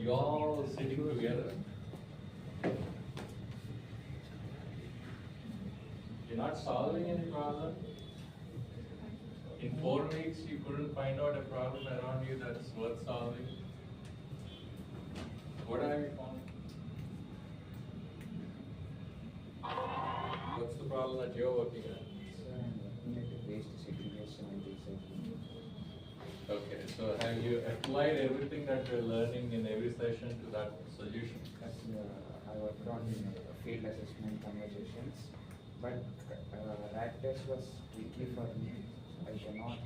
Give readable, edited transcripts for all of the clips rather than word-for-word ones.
You all sitting together. You're not solving any problem. In 4 weeks, you couldn't find out a problem around you that's worth solving. What have you found? What's the problem that you're working on? Waste segregation and recycling. Okay, so have you applied everything that you're learning in every session to that solution? I worked on field assessment conversations, but RAG test was weekly for me. I cannot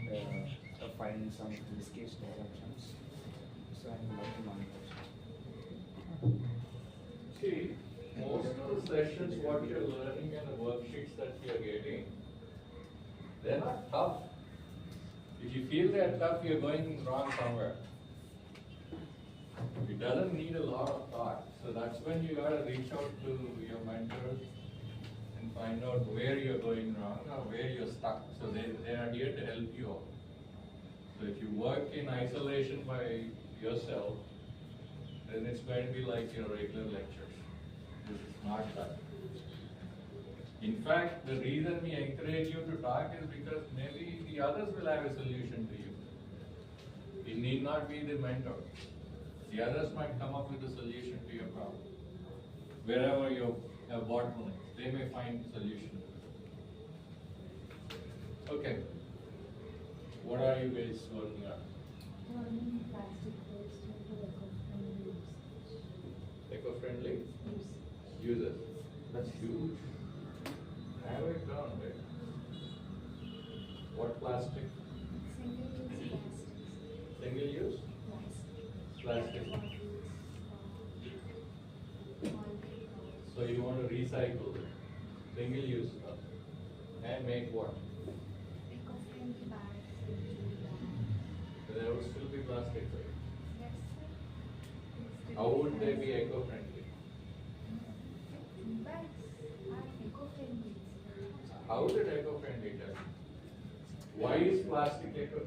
find some use case assumptions, so I'm working on it. See, most of the sessions, what you're learning and the worksheets that you're getting, they're not tough. If you feel they're tough, you're going wrong somewhere. It doesn't need a lot of thought. So that's when you gotta reach out to your mentor and find out where you're going wrong or where you're stuck. So they are here to help you out. So if you work in isolation by yourself, then it's going to be like your regular lectures. This is not that. In fact, the reason we encourage you to talk is because maybe the others will have a solution to you. It need not be the mentor. The others might come up with a solution to your problem. Wherever you have bottlenecks, they may find a solution. Okay. What are you guys working on? Learning plastic waste into eco-friendly usage. Eco-friendly Use. users. That's huge. Have it done, right? What plastic? Single-use plastics. Single use? Plastic. Plastic. Bottles, So you want to recycle single use stuff and make what? eco-friendly bags into that. There would still be plastic, right? Yes, sir. How would they be eco-friendly? Bags are eco-friendly. How is it eco-friendly then? Why is plastic eco?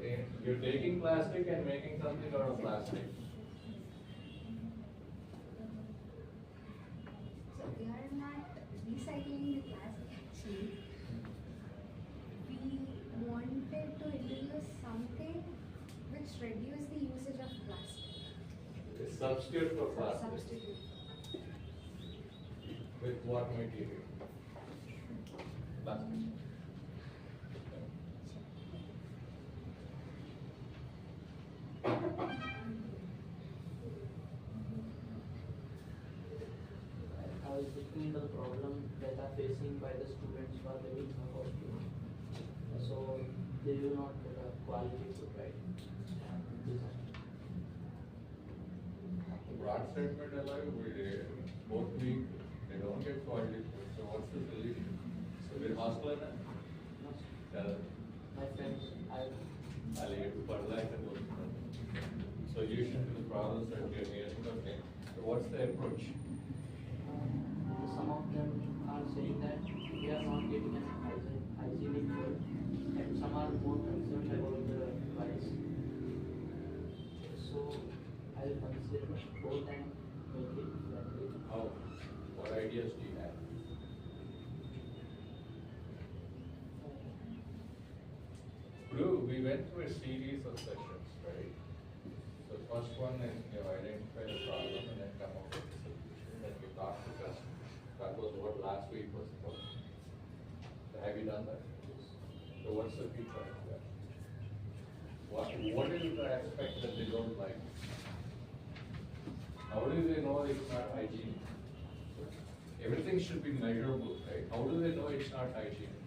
You're taking plastic and making something out of plastic. So we are not recycling the plastic actually. We wanted to introduce something which reduce the usage of plastic. A substitute for plastic. Substitute. With what material? Plastic. I was looking into the problem that are facing by the students who are living in the hospital. So they do not get a quality food, right? The broad statement alive, both week, they don't get quality food. So what's the solution? So we're hostile then? My friends, I'll get to fertilize and look for solution to the problems that we are hearing. Okay. So what's the approach? some of them are saying that we are not getting an hygienic food, and some are more concerned about the price. So I'll consider both and make it friendly. How? What ideas do you have? Blue, we went through a series of sessions, right? So first one is you identify the problem and then come up with a solution. Then we talk to customers. That was what last week was about. So have you done that? So what's the feedback of that? What is the aspect that they don't like? How do they know it's not hygienic? Everything should be measurable, right? How do they know it's not hygienic?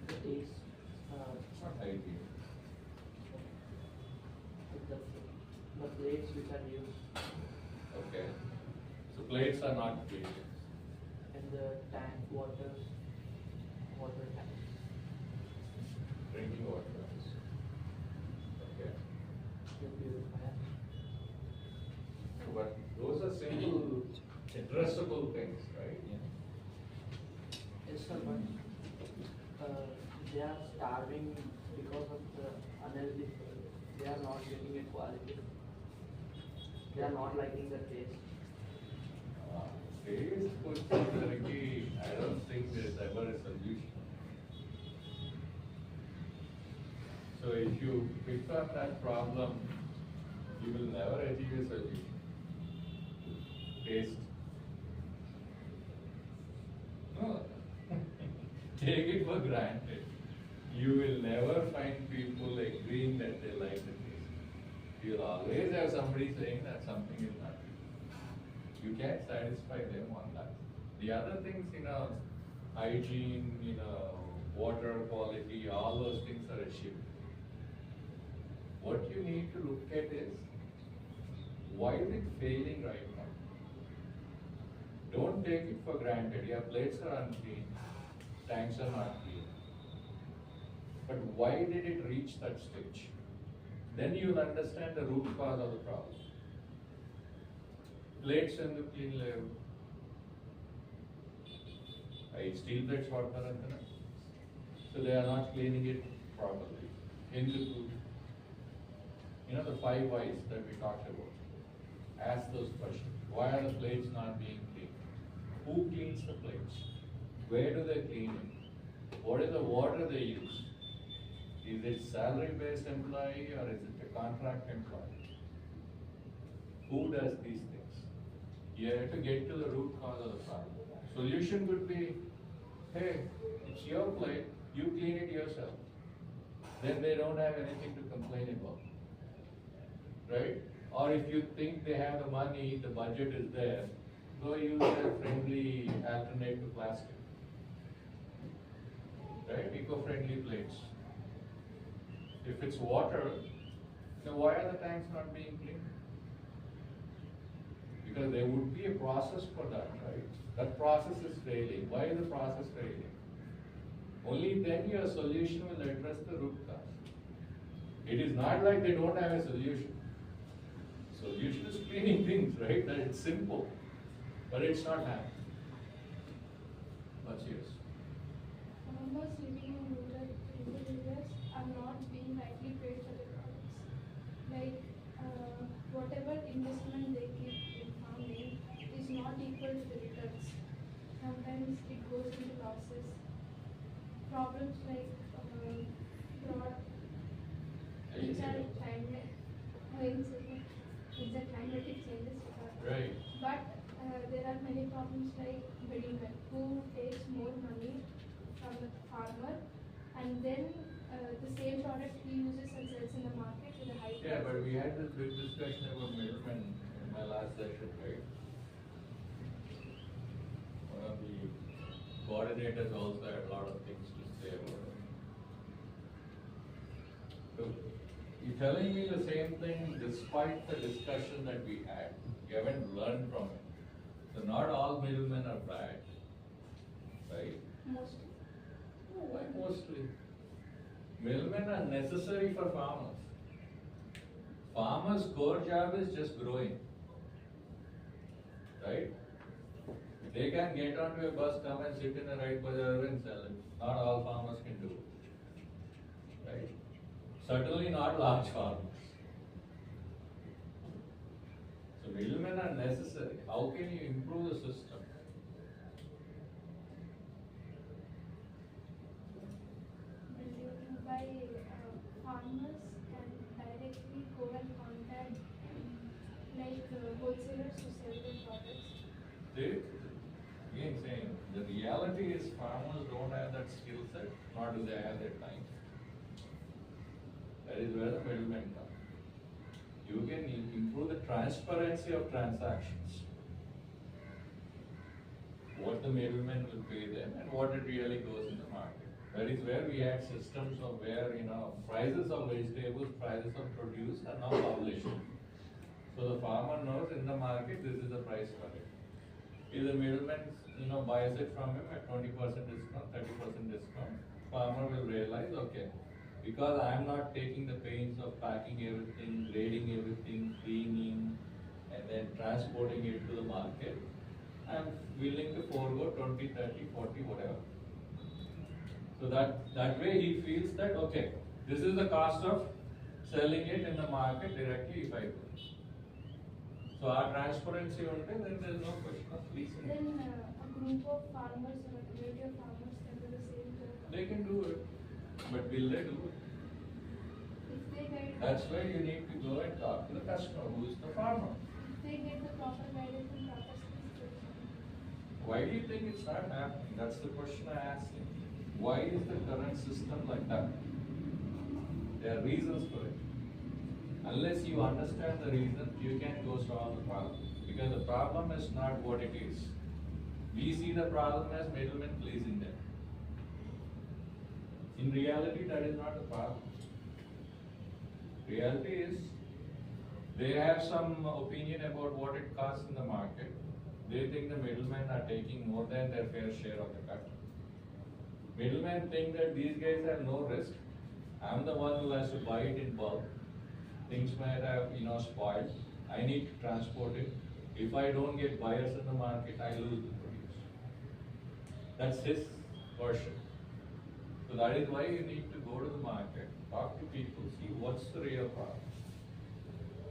The taste, It's not hygienic. the plates which are used, Okay. So plates are not clean. and the tank water tank. Drinking water. Okay. The purifier. But those are simple, addressable things, right? Yes, sir, but they are starving because of the unhealthy food. They are not getting a quality. They are not liking the taste. Taste వచ్చేసరికి I don't think there is ever a solution. So if you pick up that problem, you will never achieve a solution. Taste. No. Take it for granted. You will never find people agreeing that they like the taste. You'll always have somebody saying that something is not good. You can't satisfy them on that. The other things, hygiene, water quality, all those things are achieved. What you need to look at is, why is it failing right now? Don't take it for granted. Your plates are unclean, tanks are not clean. But why did it reach that stage? Then you'll understand the root cause of the problem. Plates and the clean level. Steel plates water antana. So they are not cleaning it properly. The 5 whys that we talked about. Ask those questions. Why are the plates not being cleaned? Who cleans the plates? Where do they clean it? What is the water they use? Is it salary-based employee or is it a contract employee? Who does these things? You have to get to the root cause of the problem. Solution could be, hey, it's your plate, you clean it yourself. Then they don't have anything to complain about. Right? Or if you think they have the money, the budget is there, go use a friendly alternate to plastic. Right? Eco-friendly plates. If it's water, then why are the tanks not being cleaned? Because there would be a process for that, right? That process is failing. Why is the process failing? Only then your solution will address the root cause. It is not like they don't have a solution. Solution is cleaning things, right? That it's simple, but it's not happening. What's yours? Farmers living in rural areas are not being rightly paid for their products. Like whatever investment they keep in farming is not equal to the returns. Sometimes it goes into losses. Problems like drought, climatic changes. Right. But there are many problems like middlemen who takes more money from the farmer and then the same product he uses and sells in the market with a high price. Yeah, but we had this big discussion about middlemen in my last session, right? One of the coordinators also had a lot of things to say about it. So, you're telling me the same thing despite the discussion that we had. You haven't learned from it. So not all middlemen are bad, right? Mostly. No, why mostly? Middlemen are necessary for farmers. Farmers' core job is just growing, right? They can get onto a bus, come and sit in the right bazaar and sell it. Not all farmers can do it, right? Certainly not large farmers. So middlemen are necessary. How can you improve the system? By farmers can directly go and contact wholesalers who sell their products. Again saying, the reality is farmers don't have that skill set, nor do they have that time. That is where the middlemen come. You can improve the transparency of transactions. What the middlemen will pay them and what it really goes in the market. That is where we had systems of where, prices of vegetables, prices of produce are now published. So the farmer knows in the market this is the price for it. If the middleman, buys it from him at 20% discount, 30% discount, farmer will realize, okay, because I am not taking the pains of packing everything, grading everything, cleaning, and then transporting it to the market, I am willing to forego 20, 30, 40, whatever. So that way he feels that, okay, this is the cost of selling it in the market directly if I do. So our transparency on it, then there is no question of leasing. Then a group of farmers or a community of farmers can do the same thing. They can do it, but will they do it? If they get That's why you need to go and talk to the customer, who is the farmer. if they get the proper guidance and proper skills. Why do you think it's not happening? That's the question I asked him. Why is the current system like that? There are reasons for it. Unless you understand the reason, you can't go solve the problem. Because the problem is not what it is. We see the problem as middlemen pleasing them. In reality, that is not the problem. Reality is, they have some opinion about what it costs in the market. They think the middlemen are taking more than their fair share of the cut. Middlemen think that these guys have no risk. I'm the one who has to buy it in bulk. Things might have, spoiled. I need to transport it. If I don't get buyers in the market, I lose the produce. That's his version. So that is why you need to go to the market, talk to people, see what's the real problem.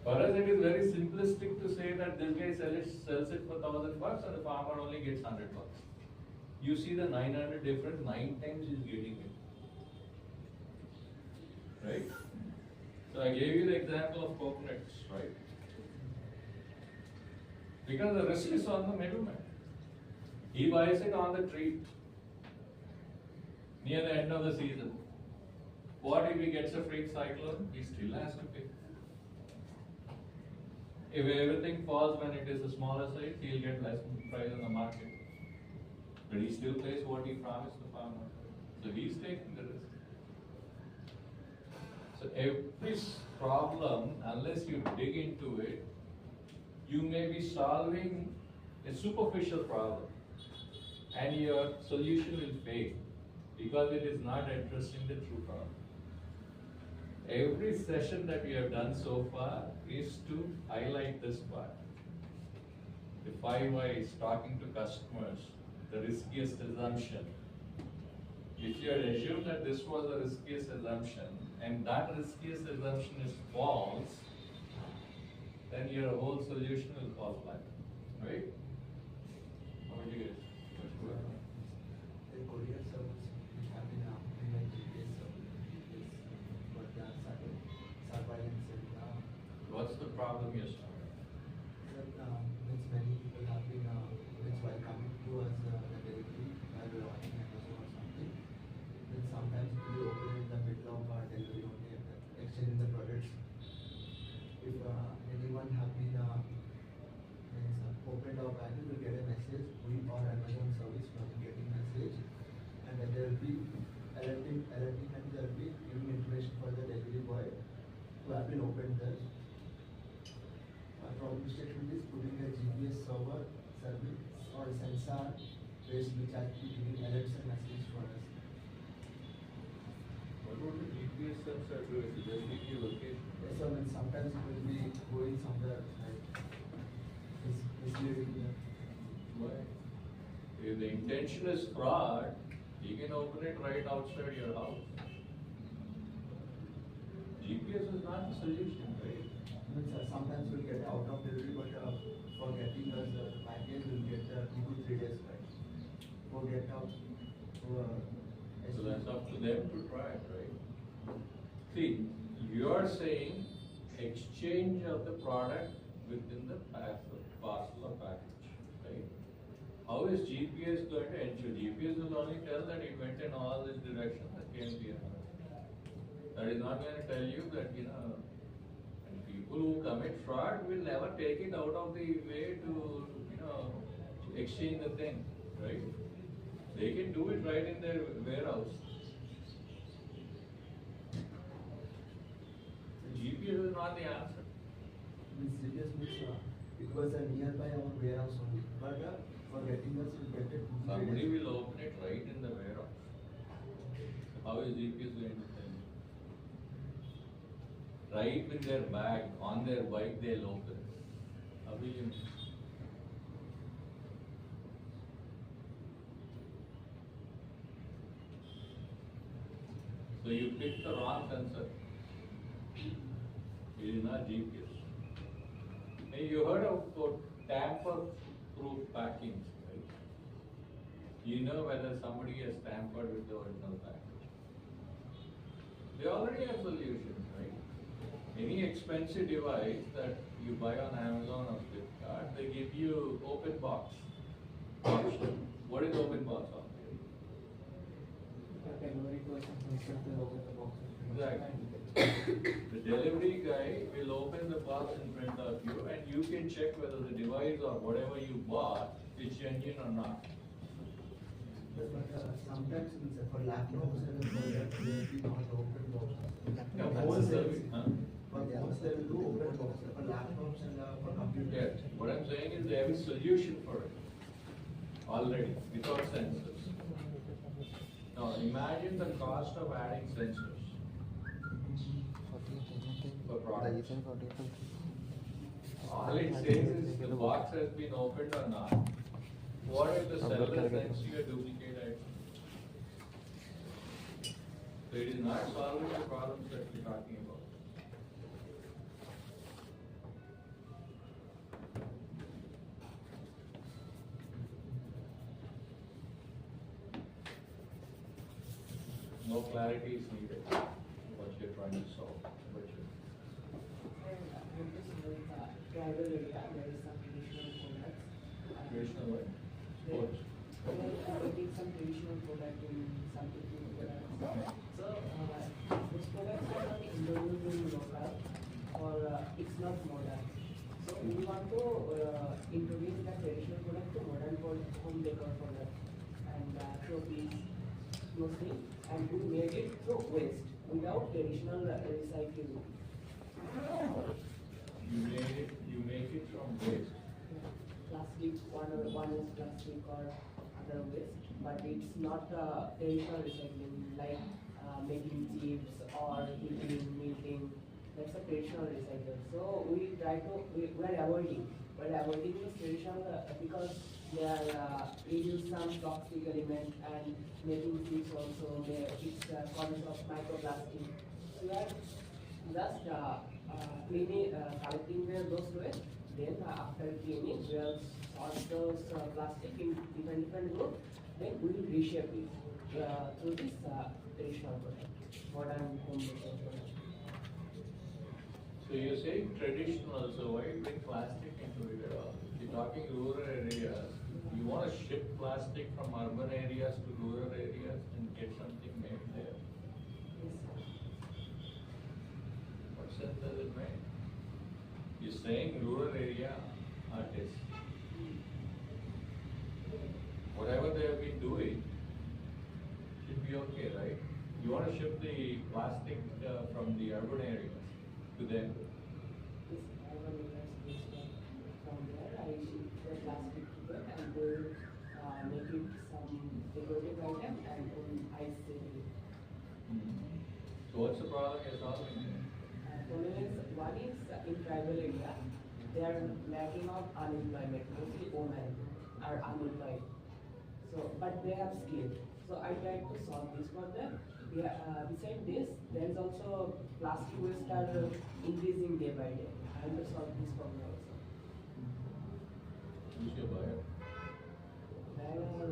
For us, it is very simplistic to say that this guy sells it for $1,000 and the farmer only gets $100. You see the 900 difference, 9 times he's getting it. Right? So I gave you the example of coconuts, right? Because the risk is on the middleman. He buys it on the tree near the end of the season. What if he gets a freak cyclone? He still has to pay. If everything falls when it is a smaller size, he'll get less price on the market. But he still pays what he promised the farmer. So he's taking the risk. So every problem, unless you dig into it, you may be solving a superficial problem and your solution will fail because it is not addressing the true problem. Every session that we have done so far is to highlight this part. The 5 whys, talking to customers, the riskiest assumption. If you had assumed that this was the riskiest assumption and that riskiest assumption is false, then your whole solution will fall flat, right? How would you guys? The courier service which have been in my GPS service for the surveillance and What's the problem you're solving? means many people have been means while coming to us the delivery while we are watching Amazon or something, then sometimes we open in the middle of our delivery only and exchanging the products. If anyone have been means opened our package, we get a message. We or Amazon service will be getting message, and then there will be alerting, and there will be giving information for the delivery boy who have been opened there. Problem statement is putting a GPS server service or sensor based which actually giving alerts and messages for us. What would the GPS sensor do? It will just give you location. Yes, so when sometimes it will be going somewhere like misleading. Why? If the intention is fraud, you can open it right outside your house. GPS is not the solution, right? Sometimes we'll get out of delivery, but for getting us the package, we'll get 2 to 3 days right. For get out. So that's up to them to try it, right? See, you are saying exchange of the product within the parcel or package, right? How is GPS going to ensure? GPS will only tell that it went in all this direction, that can be another. That is not going to tell you that, and people who commit fraud will never take it out of the way to, exchange the thing, right? They can do it right in their warehouse. GPS is not the answer. Means GPS means it was nearby our warehouse only, but for getting us, we'll get it 2 to 3 Somebody days. will open it right in the warehouse. How is GPS going to tell you? Right with their bag, on their bike, they'll open it. How will you know? So you picked the wrong sensor. It is not GPS. Hey, you heard about tamper-proof packings, right? You know whether somebody has tampered with the original package. They already have solutions, right? Any expensive device that you buy on Amazon or Flipkart, they give you open box option. What is open box option? Delivery person himself will open the box. Exactly. The delivery guy will open the box in front of you and you can check whether the device or whatever you bought is genuine or not. But sometimes for laptops and for that, they will not open boxes. Yeah, For that's phones, the they service, huh? for phones, they will do open boxes. For laptops and for computers. Yes, what I'm saying is they have a solution for it already without sensors. Now imagine the cost of adding sensors for products. All it says is the box has been opened or not. What if the seller sends you a duplicate item? So it is not solving the problems that we're talking about. No clarity is needed, what you're trying to solve, but you. Tribal area, there is some traditional products. Traditional what? Sports. Getting some traditional product in some technical products. So, those products are not introduced in local or it's not modern. So, we want to introduce the traditional product to modern home decor product and showpiece, mostly, and we made it through waste without traditional recycling. You make it from waste. Plastic, one is plastic or other waste, but it's not traditional recycling like making chips or heating, melting. That's a traditional recycle. So we try to, we're avoiding this traditional because they are reduce some toxic element and making chips also, it's causes of microplastic. So we are just cleaning, collecting those waste. Then after cleaning, we will sort those plastic in different groups. Then we will reshape it through this traditional product, modern home decor product. So you're saying traditional, so why bring plastic into it at all? You're talking rural areas, you want to ship plastic from urban areas to rural areas and get something made there. What sense does it make? You're saying rural area artists, whatever they have been doing should be okay, right? You want to ship the plastic from the urban areas to them. This urban areas from there, I ship the plastic to them and they make it some decorative item and then I sell it. So what's the problem you're solving there? One is in tribal area, they are lacking of unemployment, mostly women are unemployed. So, but they have skill. So I tried to solve this for them. Besides this, there is also plastic waste are increasing day by day. I have to solve this problem also. Who's your buyer? There are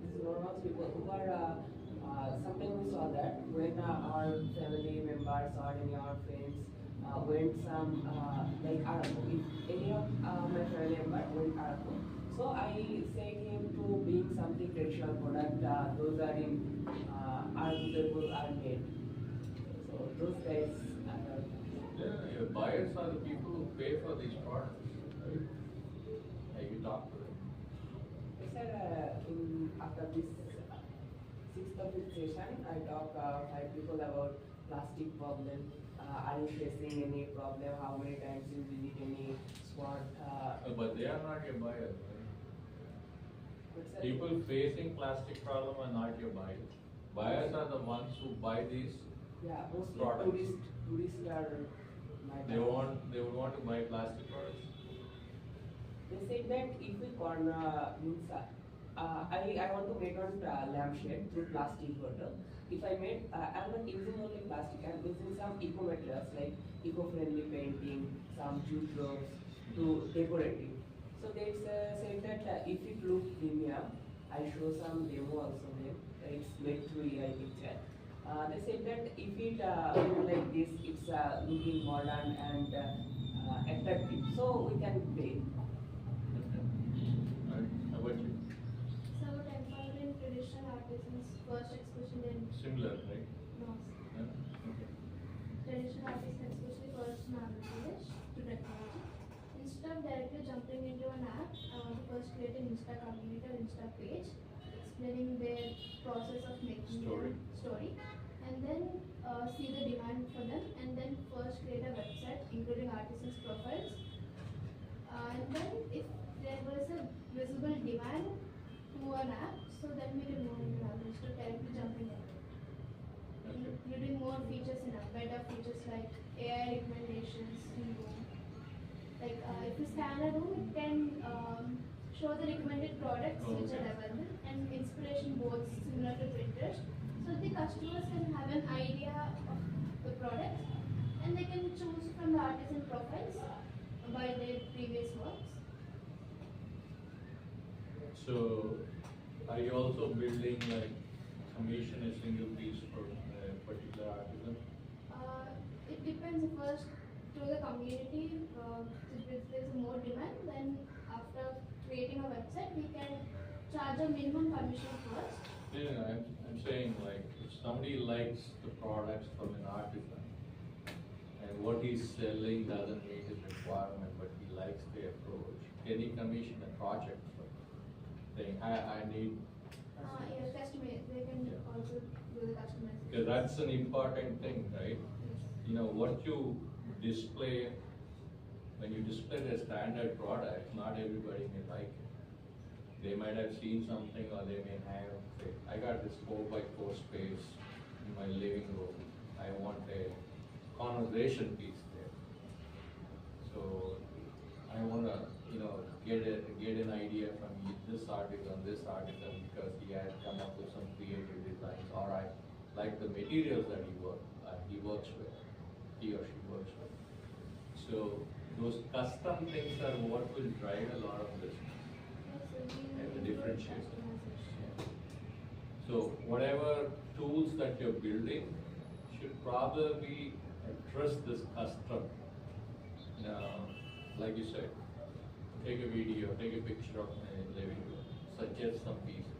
these normal people who are sometimes we saw that when our family members or any of our friends went some like Araku, if any of my family member went Araku, so I said him to bring something traditional product. Those are in people are made. So those guys. Yeah, your buyers are the people who pay for these products, right? Have you talked to them? I said after this sixth or fifth session, I talk 5 people about plastic problem. Are you facing any problem? How many times you visit any spot? But they are not your buyers, right? What's that? People facing plastic problem are not your buyers. Buyers are the ones who buy these. Yeah, mostly Products. tourists are my They would want to buy plastic products. They said that if we corner means I want to make one lampshade through plastic bottle. If I made, I'm not using only plastic, I'm using some eco materials like eco-friendly painting, some jute ropes to decorate it. So they said that if it looks premium, I show some demo also there. It's made through AI picture. They said that if it look like this, it's looking modern and attractive. So we can pay. Right. How about you? So empowering traditional artisans first expression in Similar, right? no, Yeah? Okay. traditional artists especially first in Andhra Pradesh to technology. Instead of directly jumping into an app, I want to first create an Insta community or Insta page explaining their process of making Story. their story, and then see the demand for them, and then first create a website including artisans' profiles, and then if there was a visible demand to an app, so then we remove it now instead of directly jumping in. Okay. Including more features in app, better features like AI recommendations in room. Like if you scan a room, it can show the recommended products which are Okay. available and inspiration boards similar to Pinterest. So the customers can have an idea of the products and they can choose from the artisan profiles by their previous works. So, are you also building like commission a single piece for a particular artisan? It depends first to the community. If there's more demand, then after creating a website, we can charge a minimum commission first. Yeah, I'm saying like if somebody likes the products from an artisan and what he's selling doesn't meet his requirement, but he likes the approach, can he commission a project for him? Saying, I need, Yeah, customize. They can Yeah. also do the customization. because that's an important thing, right? You know, what you display, when you display the standard product, not everybody may like it. They might have seen something or they may have, say, I got this 4x4 space in my living room. I want a conversation piece there. So I wanna, get an idea from this artisan because he has come up with some creative designs, or I like the materials that he works with, he or she works with. So those custom things are what will drive a lot of business. And the differentiation. So whatever tools that you're building should probably address this custom. Like you said, take a video, take a picture of a living room, suggest some pieces.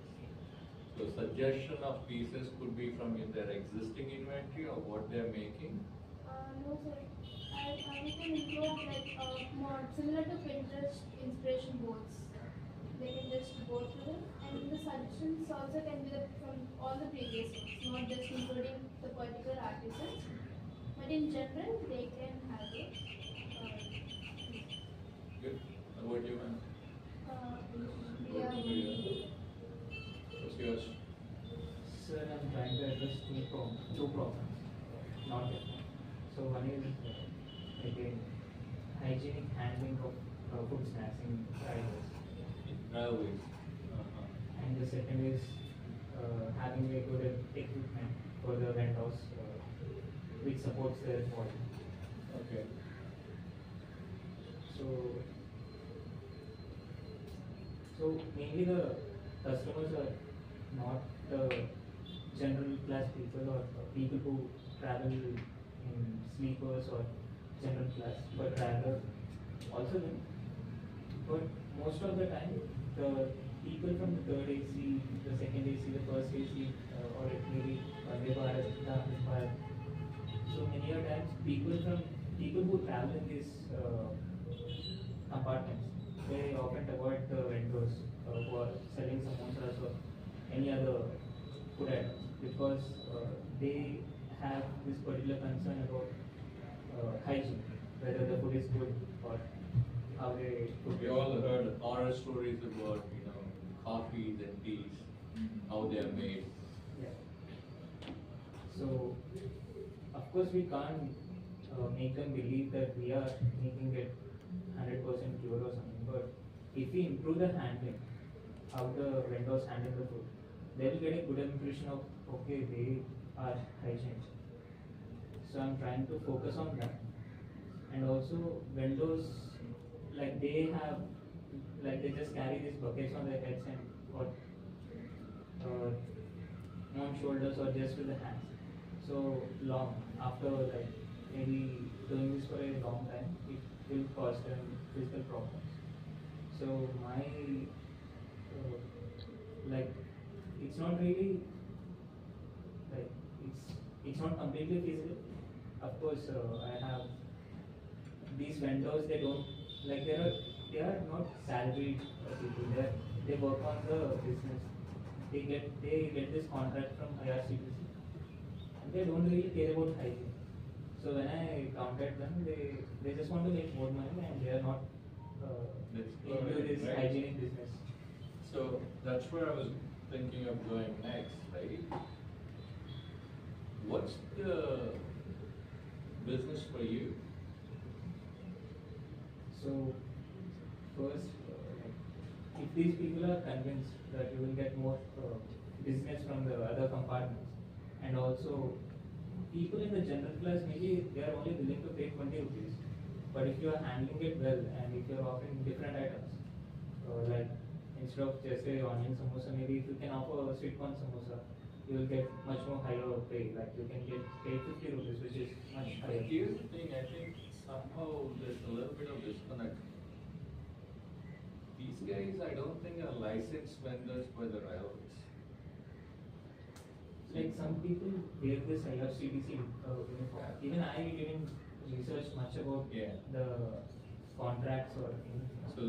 So suggestion of pieces could be from their existing inventory or what they're making. No, sir. We can include like more similar to Pinterest inspiration boards. They can just go through it, and the suggestions also can be from all the previous ones, not just including the particular artisans, but in general they can have it. Good. How about you, man? Yeah. What's yours? Sir, I'm trying to address two problems, not yet. So one is again hygienic handling of food snacks in trailers, Railways. and the second is having a good equipment for the vendors which supports their quality. Okay. So mainly the customers are not the general class people or people who travel in sleepers or general class, but rather also them. But most of the time, the people from the third AC, the second AC, the first AC, or it may be Vande Bharat, Inspire. So many a times, people who travel in these compartments, they often avoid the vendors who are selling samosas or any other food items because they have this particular concern about hygiene, whether the food is good or how they cook We it. all heard horror stories about, coffees and teas, how they are made. Yeah. So, of course, we can't make them believe that we are making it 100% pure or something. But if we improve the handling, how the vendors handle the food, they will get a good impression of okay, they are hygienic. So I'm trying to focus on that. And also vendors, like they have, like they just carry these buckets on their heads and or on shoulders or just with the hands. So long after like maybe doing this for a long time, it will cause them physical problems. So my like it's not really like it's not completely feasible. Of course, I have these vendors. They don't like they are not salaried people. They work on the business. They get this contract from IRCTC, and they don't really care about hygiene. So when I counted them, they just want to make more money, and they are not into this Right. hygienic business. So that's where I was thinking of going next, right? What's the business for you? So first, if these people are convinced that you will get more business from the other compartments, and also people in the general class maybe they are only willing to pay 20 rupees, but if you are handling it well and if you are offering different items, like instead of just say onion samosa, maybe if you can offer a sweet corn samosa, you will get much more higher pay. Like you can get paid 50 rupees, which is much But higher. here's the thing, I think somehow there's a little bit of disconnect. These guys, I don't think are licensed vendors by the railways. Like some people wear this IRCTC uniform. Even I didn't research much about Yeah. the contracts or anything. So,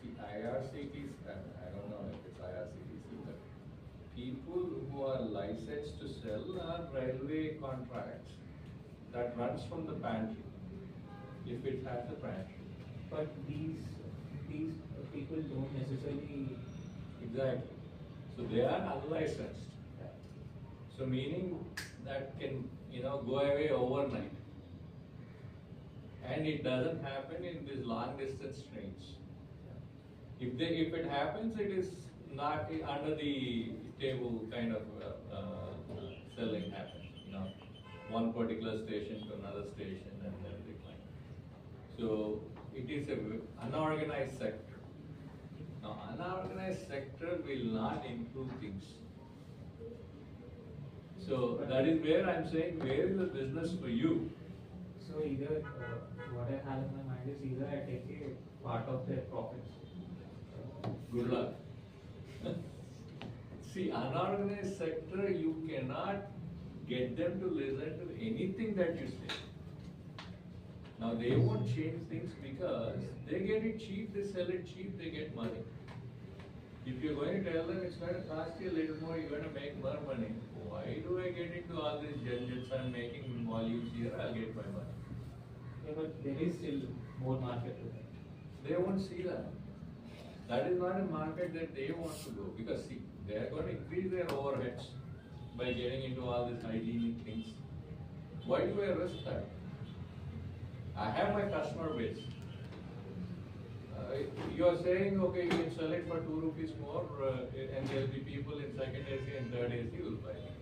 see, IRCTC, I don't know if it's IRCTC, but people who are licensed to sell are railway contracts that runs from the pantry, if it has a pantry. But these people don't necessarily. Exactly. So they are unlicensed. So meaning that can, go away overnight. And it doesn't happen in these long distance trains. If it happens, it is not under the table kind of selling happens. One particular station to another station and then decline. So it is an unorganized sector. Now, unorganized sector will not improve things. So that is where I'm saying, where is the business for you? So either what I have in my mind is either I take a part of their profits. Good luck. See, unorganized sector, you cannot get them to listen to anything that you say. Now, they won't change things because they get it cheap, they sell it cheap, they get money. If you're going to tell them it's going to cost you a little more, you're going to make more money. Why do I get into all these judgments? I'm making volumes here, I'll get my money. Yeah, but there is still more market to that. They won't see that. That is not a market that they want to go because see, they are going to increase their overheads by getting into all these hygienic things. Why do I risk that? I have my customer base. You are saying, okay, you can sell it for 2 rupees more, and there will be people in second AC and third AC who will buy it.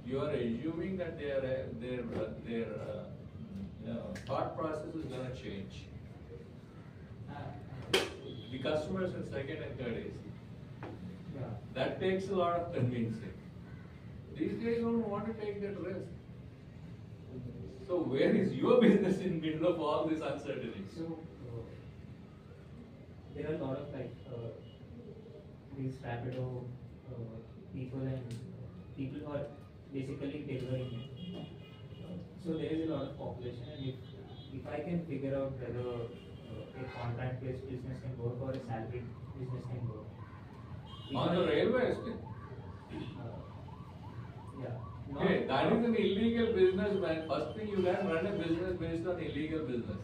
You are assuming that their thought process is going to change. The customers in second and third AC. Yeah. That takes a lot of convincing. These guys don't want to take that risk. So where is your business in middle of all this uncertainty? So there are a lot of these Rapido people and people who are basically delivering it. So there is a lot of population, and if I can figure out whether a contract-based business can work or a salaried business can work. On the railways, Yeah. okay, that is an illegal business, man. First thing, you can run a business based on illegal business.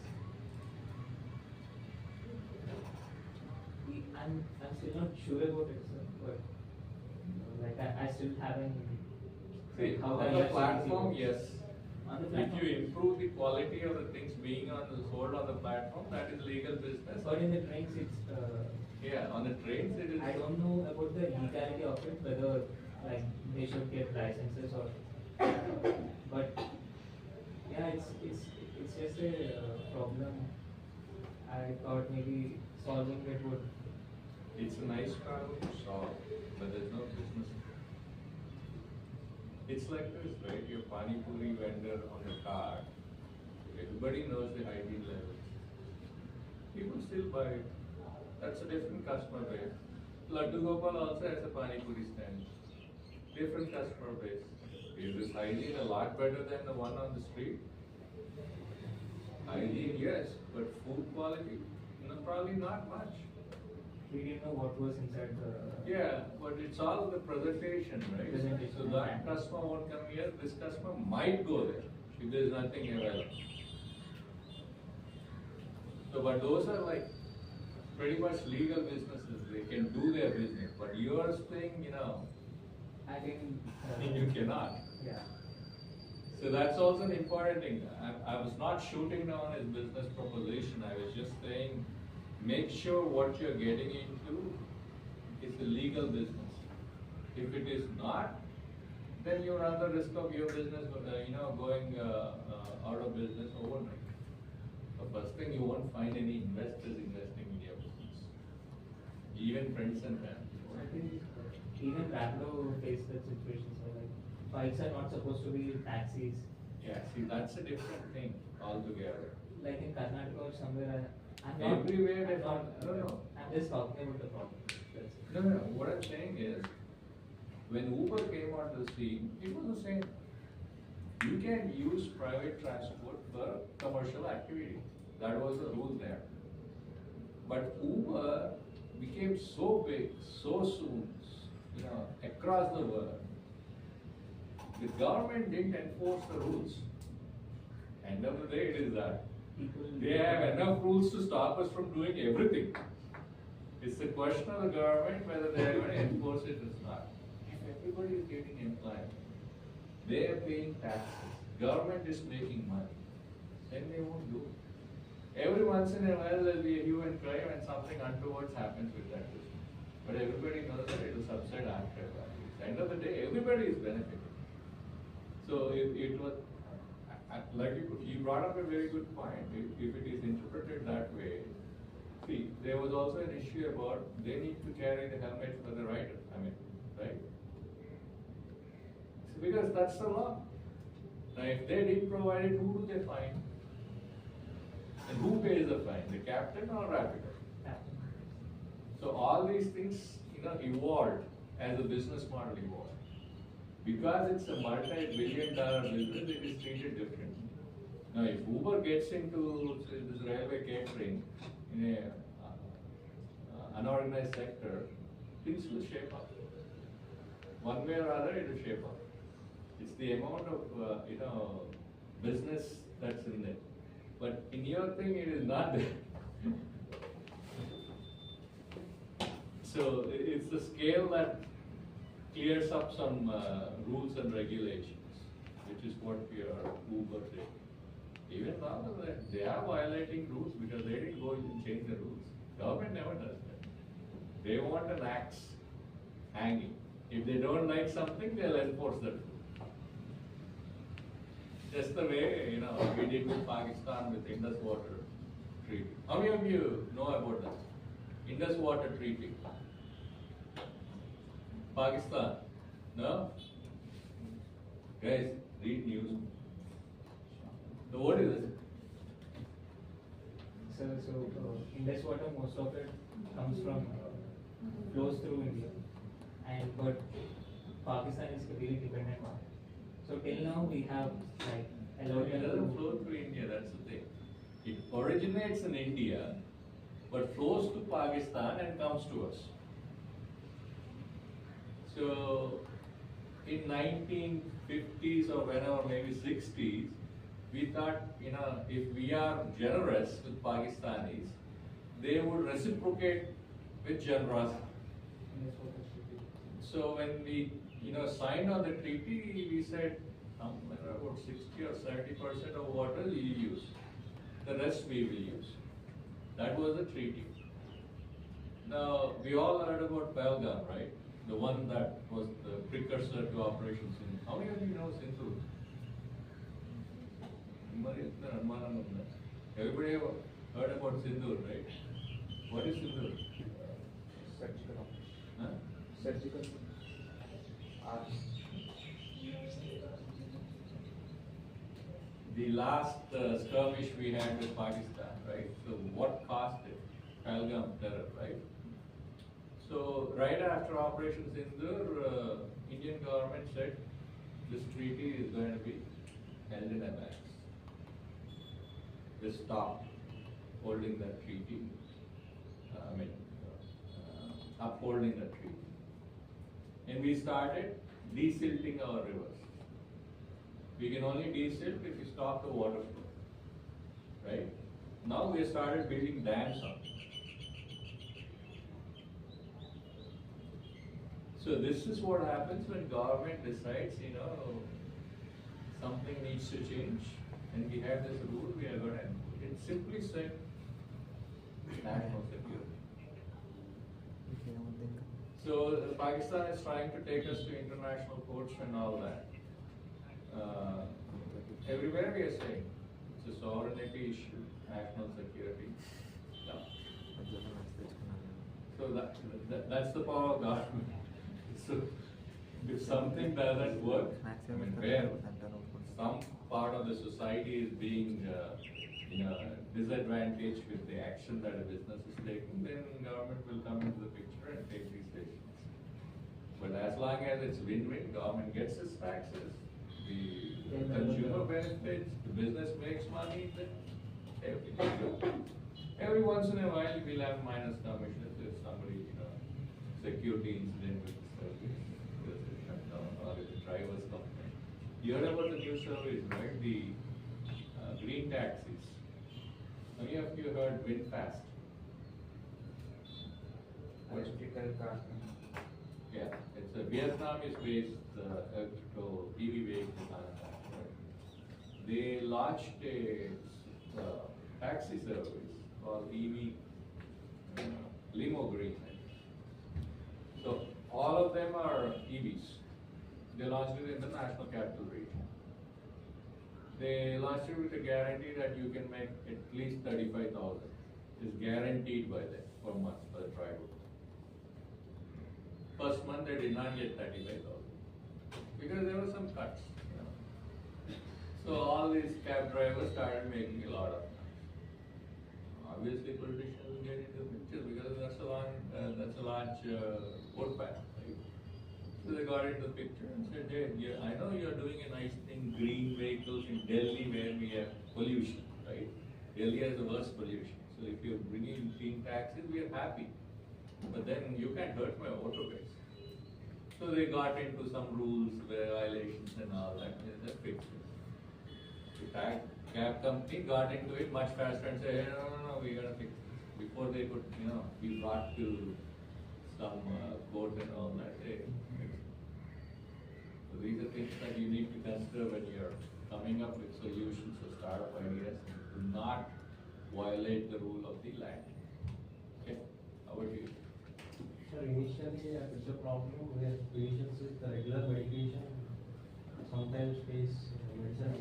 I'm still not sure about it, sir. But I still haven't. See, how on I the actually platform, see it. yes. On on the If platform. you improve the quality of the things being sold on the platform, that is legal business. But in the trains, it's. Yeah, on the trains it is. I don't know about the legality of it, whether like they should get licenses or. But yeah, it's just a problem. I thought maybe solving it would. It's a nice problem to solve, but there's no business. It's like this, right? Your pani puri vendor on the cart. Everybody knows the hygiene levels. People still buy it. That's a different customer base. Laddu Gopal also has a pani puri stand. Different customer base. Is this hygiene a lot better than the one on the street? Hygiene, yes, but food quality, probably not much. We didn't know what was inside the. Yeah, but it's all the presentation, right? Presentation. So that customer won't come here, this customer might go there if there's nothing available. So, but those are like pretty much legal businesses, they can do their business, but yours thing, I didn't. you cannot. Yeah. So that's also an important thing. I was not shooting down his business proposition, I was just saying, make sure what you're getting into is a legal business. If it is not, then you run the risk of your business, going out of business overnight. The first thing, you won't find any investors investing in your business, even friends and family. I think even Rapido faced that situation. So like, bikes are not supposed to be taxis. Yeah, see, that's a different thing altogether. Like in Karnataka or somewhere, I'm not. Everywhere they I'm not. no. I'm just talking about the problem. That's it. No, what I'm saying is, when Uber came on the scene, it was the same. You can use private transport for commercial activity. That was the rule there. But Uber became so big, so soon, across the world. The government didn't enforce the rules. End of the day, it is that. People. They have enough rules to stop us from doing everything. It's a question of the government whether they are going to enforce it or not. If everybody is getting employment, they are paying taxes, government is making money, then they won't do it. Every once in a while there will be a hue and cry when something untoward happens with that business. But everybody knows that it will subside after a while. At the end of the day, everybody is benefiting. So it was, like you brought up a very good point. If it is interpreted that way, see, there was also an issue about they need to carry the helmet for the rider. Right? So because that's the law. Now, if they didn't provide it, who do they fine? And who pays the fine? The captain or Rapido? So all these things, evolved as the business model evolved. Because it's a multi-billion-dollar business, it is treated differently. Now, if Uber gets into say, this railway catering in a unorganized sector, things will shape up. One way or other, it will shape up. It's the amount of business that's in there. But in your thing, it is not there. So it's the scale that clears up some rules and regulations, which is what your Uber did. Even now, they are violating rules because they didn't go and change the rules. Government never does that. They want an axe hanging. If they don't like something, they'll enforce that rule. Just the way, we did with Pakistan with Indus Water Treaty. How many of you know about that? Indus Water Treaty. Pakistan. No? Guys, read news. So what is it? So Indus water, most of it comes from, flows through India. But Pakistan is really dependent on it. So till now we have like allowed It doesn't flow through India, that's the thing. It originates in India, but flows to Pakistan and comes to us. So, in 1950s or whenever, maybe 60s, we thought, if we are generous with Pakistanis, they would reciprocate with generosity. Indus water treaty. So when we, signed on the treaty, we said, somewhere about 60 or 70% of water you use. The rest we will use. That was the treaty. Now, we all heard about Pahalgam, right? The one that was the precursor to Operation Sindhu. How many of you know Sindhu? Everybody have heard about Sindhu, right? What is Sindhu? Surgical operation. Huh? Surgical arts. The last skirmish we had with Pakistan, right? So what caused it? Pahalgam terror, right? So right after Operation Sindur, Indian government said this treaty is going to be held in abeyance. They stopped holding that treaty. Upholding that treaty. And we started desilting our rivers. We can only desilt if we stop the water flow, right? Now we started building dams on it. So this is what happens when government decides, something needs to change, and we have this rule, we are going to, it's simply said, national security. So Pakistan is trying to take us to international courts and all that. Everywhere we are saying it's a sovereignty issue, national security. Yeah. So that's the power of government. So if something doesn't work, where some part of the society is being disadvantaged with the action that a business is taking, then government will come into the picture and take these decisions. But as long as it's win-win, government gets its taxes, the consumer benefits, the business makes money, then everything good. Every once in a while, we'll have minus commissions if somebody, security incident with the service, because it shut down, or if the driver's complaint. You heard about the new service, right? The green taxis. How many of you heard VinFast? Electrical car. Yeah, it's a Vietnamese-based EV vehicle manufacturer. They launched a taxi service called EV Limo Green. So all of them are EVs. They launched it in the National Capital Region. They launched it with a guarantee that you can make at least 35,000. It's guaranteed by them per month for the driver. First month they did not get 35,000 because there were some cuts. So all these cab drivers started making a lot of money. Obviously, politicians will get into the picture because that's a large vote bank, right? So they got into the picture and said, "Hey, yeah, I know you're doing a nice thing, green vehicles in Delhi where we have pollution, right? Delhi has the worst pollution. So if you're bringing in clean taxes, we are happy. But then you can't hurt my auto base." So they got into some rules, violations and all that, and they fixed it. The cab company got into it much faster and said, "Hey, no, we're gonna fix this." Before they could, be brought to some court and all that, they fixed it. So these are things that you need to consider when you're coming up with solutions or startup ideas. Do not violate the rule of the land. Okay, how about you? Sir, initially it's a problem where patients with the regular medication sometimes face medicine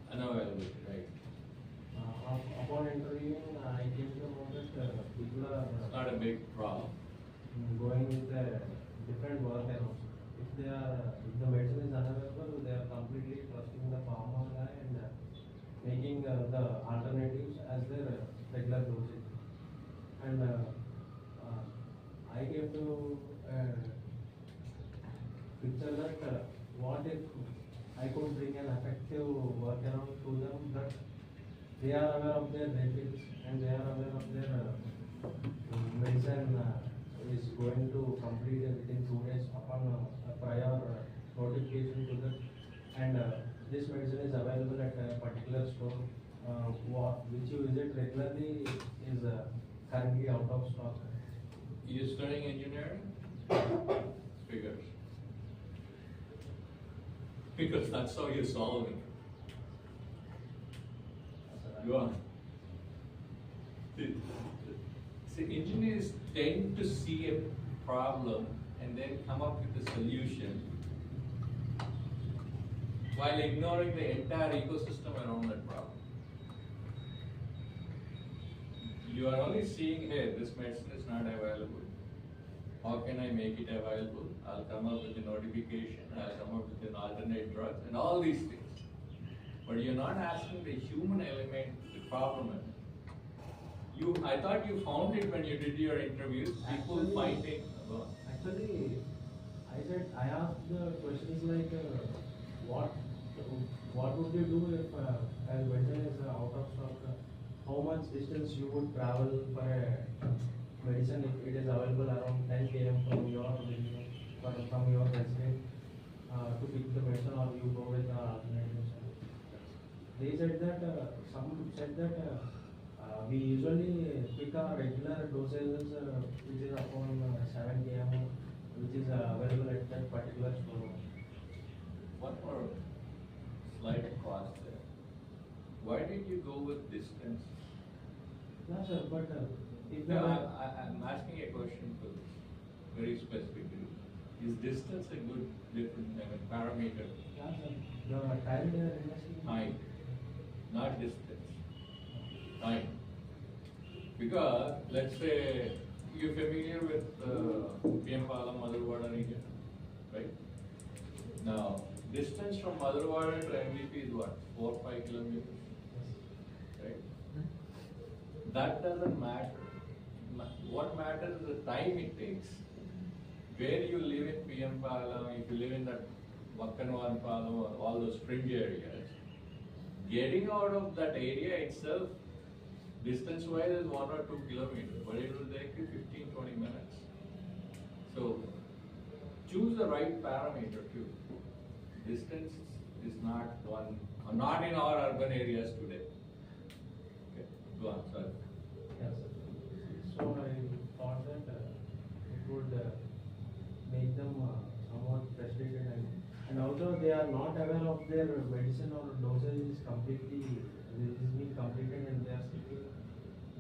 Unavailability, right? Upon interviewing, I came to know that people are It's not a big problem. going with a different work and also. If the medicine is unavailable, they are completely trusting the pharma guy and making the alternatives as their regular dosage. And I came to picture that what if I could bring an effective workaround to them, that they are aware of their benefits and they are aware of their medicine is going to complete within 2 days upon a prior notification to them, and this medicine is available at a particular store which you visit regularly is currently out of stock. You're studying engineering? Figures. because that's how you solve it. Go on. See, engineers tend to see a problem and then come up with a solution while ignoring the entire ecosystem around that problem. You are only seeing, hey, this medicine is not available. How can I make it available? I'll come up with a notification, I'll come up with an alternate drug, and all these things. But you're not asking the human element, the problem element. I thought you found it when you did your interviews. People Actually- finding. Actually, I asked the questions like, what would you do if as medicine is out of stock? How much distance you would travel for a medicine if it is available around 10 km from your residence to pick the medicine, or you go with the alternate medicine? They said that some said that we usually pick our regular dosages which is upon 7 km, which is available at that particular store. One more slide across there. Why did you go with distance? Yeah, sir, but if No, the I'm asking a question for this, very specifically. Is distance a good different parameter? yeah, sir, the time they are investing. Time, not distance. Time. Because let's say you're familiar with PM Palam, Madhurwada region, right? Now, distance from Madhurwada to MVP is what? 4 or 5 kilometers, right? That doesn't matter. What matters is the time it takes. Where you live in PM Palam, if you live in that Vakkanwan Palam or all those fringe areas, getting out of that area itself, distance-wise is 1 or 2 kilometers, but it will take you 15-20 minutes. So, choose the right parameter too. Distance is not one, not in our urban areas today. Okay, go on, sorry. Yes, sir. So I thought that it would make them somewhat frustrated, and also they are not aware of their medicine or dosage is being completed, and they are skipping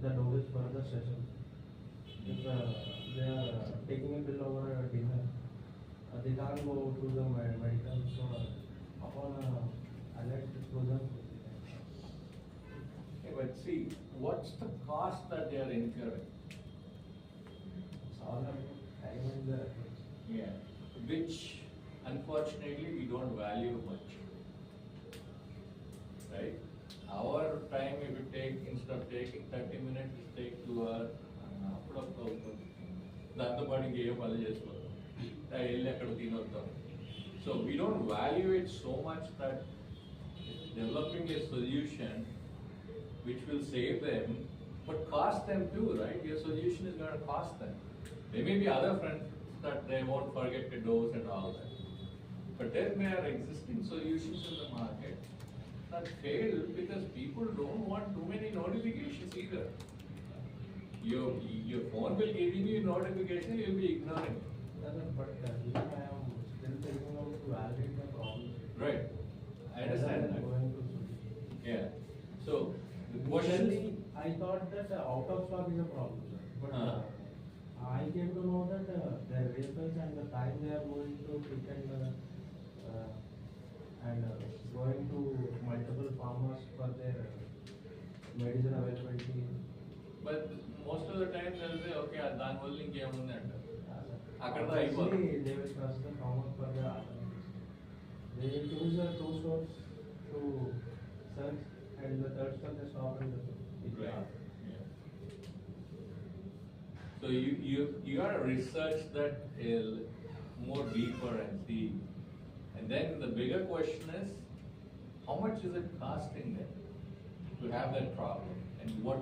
the dosage for the session. If they are taking a pill over a dinner, they can't go to the medical, so upon alert to them. Okay, but see, what's the cost that they are incurring? It's all about time and the efforts. Yeah, which unfortunately we don't value much. Right? Our time, if you take, instead of taking 30 minutes, take 2 hours. దాంతో పాటు ఇంకేం పనులు చేసుకోవాలి వెళ్ళి అక్కడ తినొద్దాం. So we don't value it so much that developing a solution which will save them, but cost them too, right? Your solution is going to cost them. There may be other friends that they won't forget the dose and all that. But then there are existing solutions in the market that fail because people don't want too many notifications either. Your phone will give you notification, you'll be ignoring it. But even I am still thinking of to validate the problem. Right. I understand Rather than that. going to solution. Yeah. So the question Initially, I thought that out of stock is a problem, sir. But I came to know that their vehicles and the time they are going to pick and going to multiple farmers for their medicine availability. but most of the time they'll say, okay, దాని వల్ల ఇంకేముంది అంటారు. అక్కడతో Actually, అయిపోతుంది. they will trust the farmer for the alternatives. They will choose the 2 stores to search, and the third store they stop and pick the Right. Yeah. So you got to research that more deeper and see. And then the bigger question is, how much is it costing them to have that problem? And what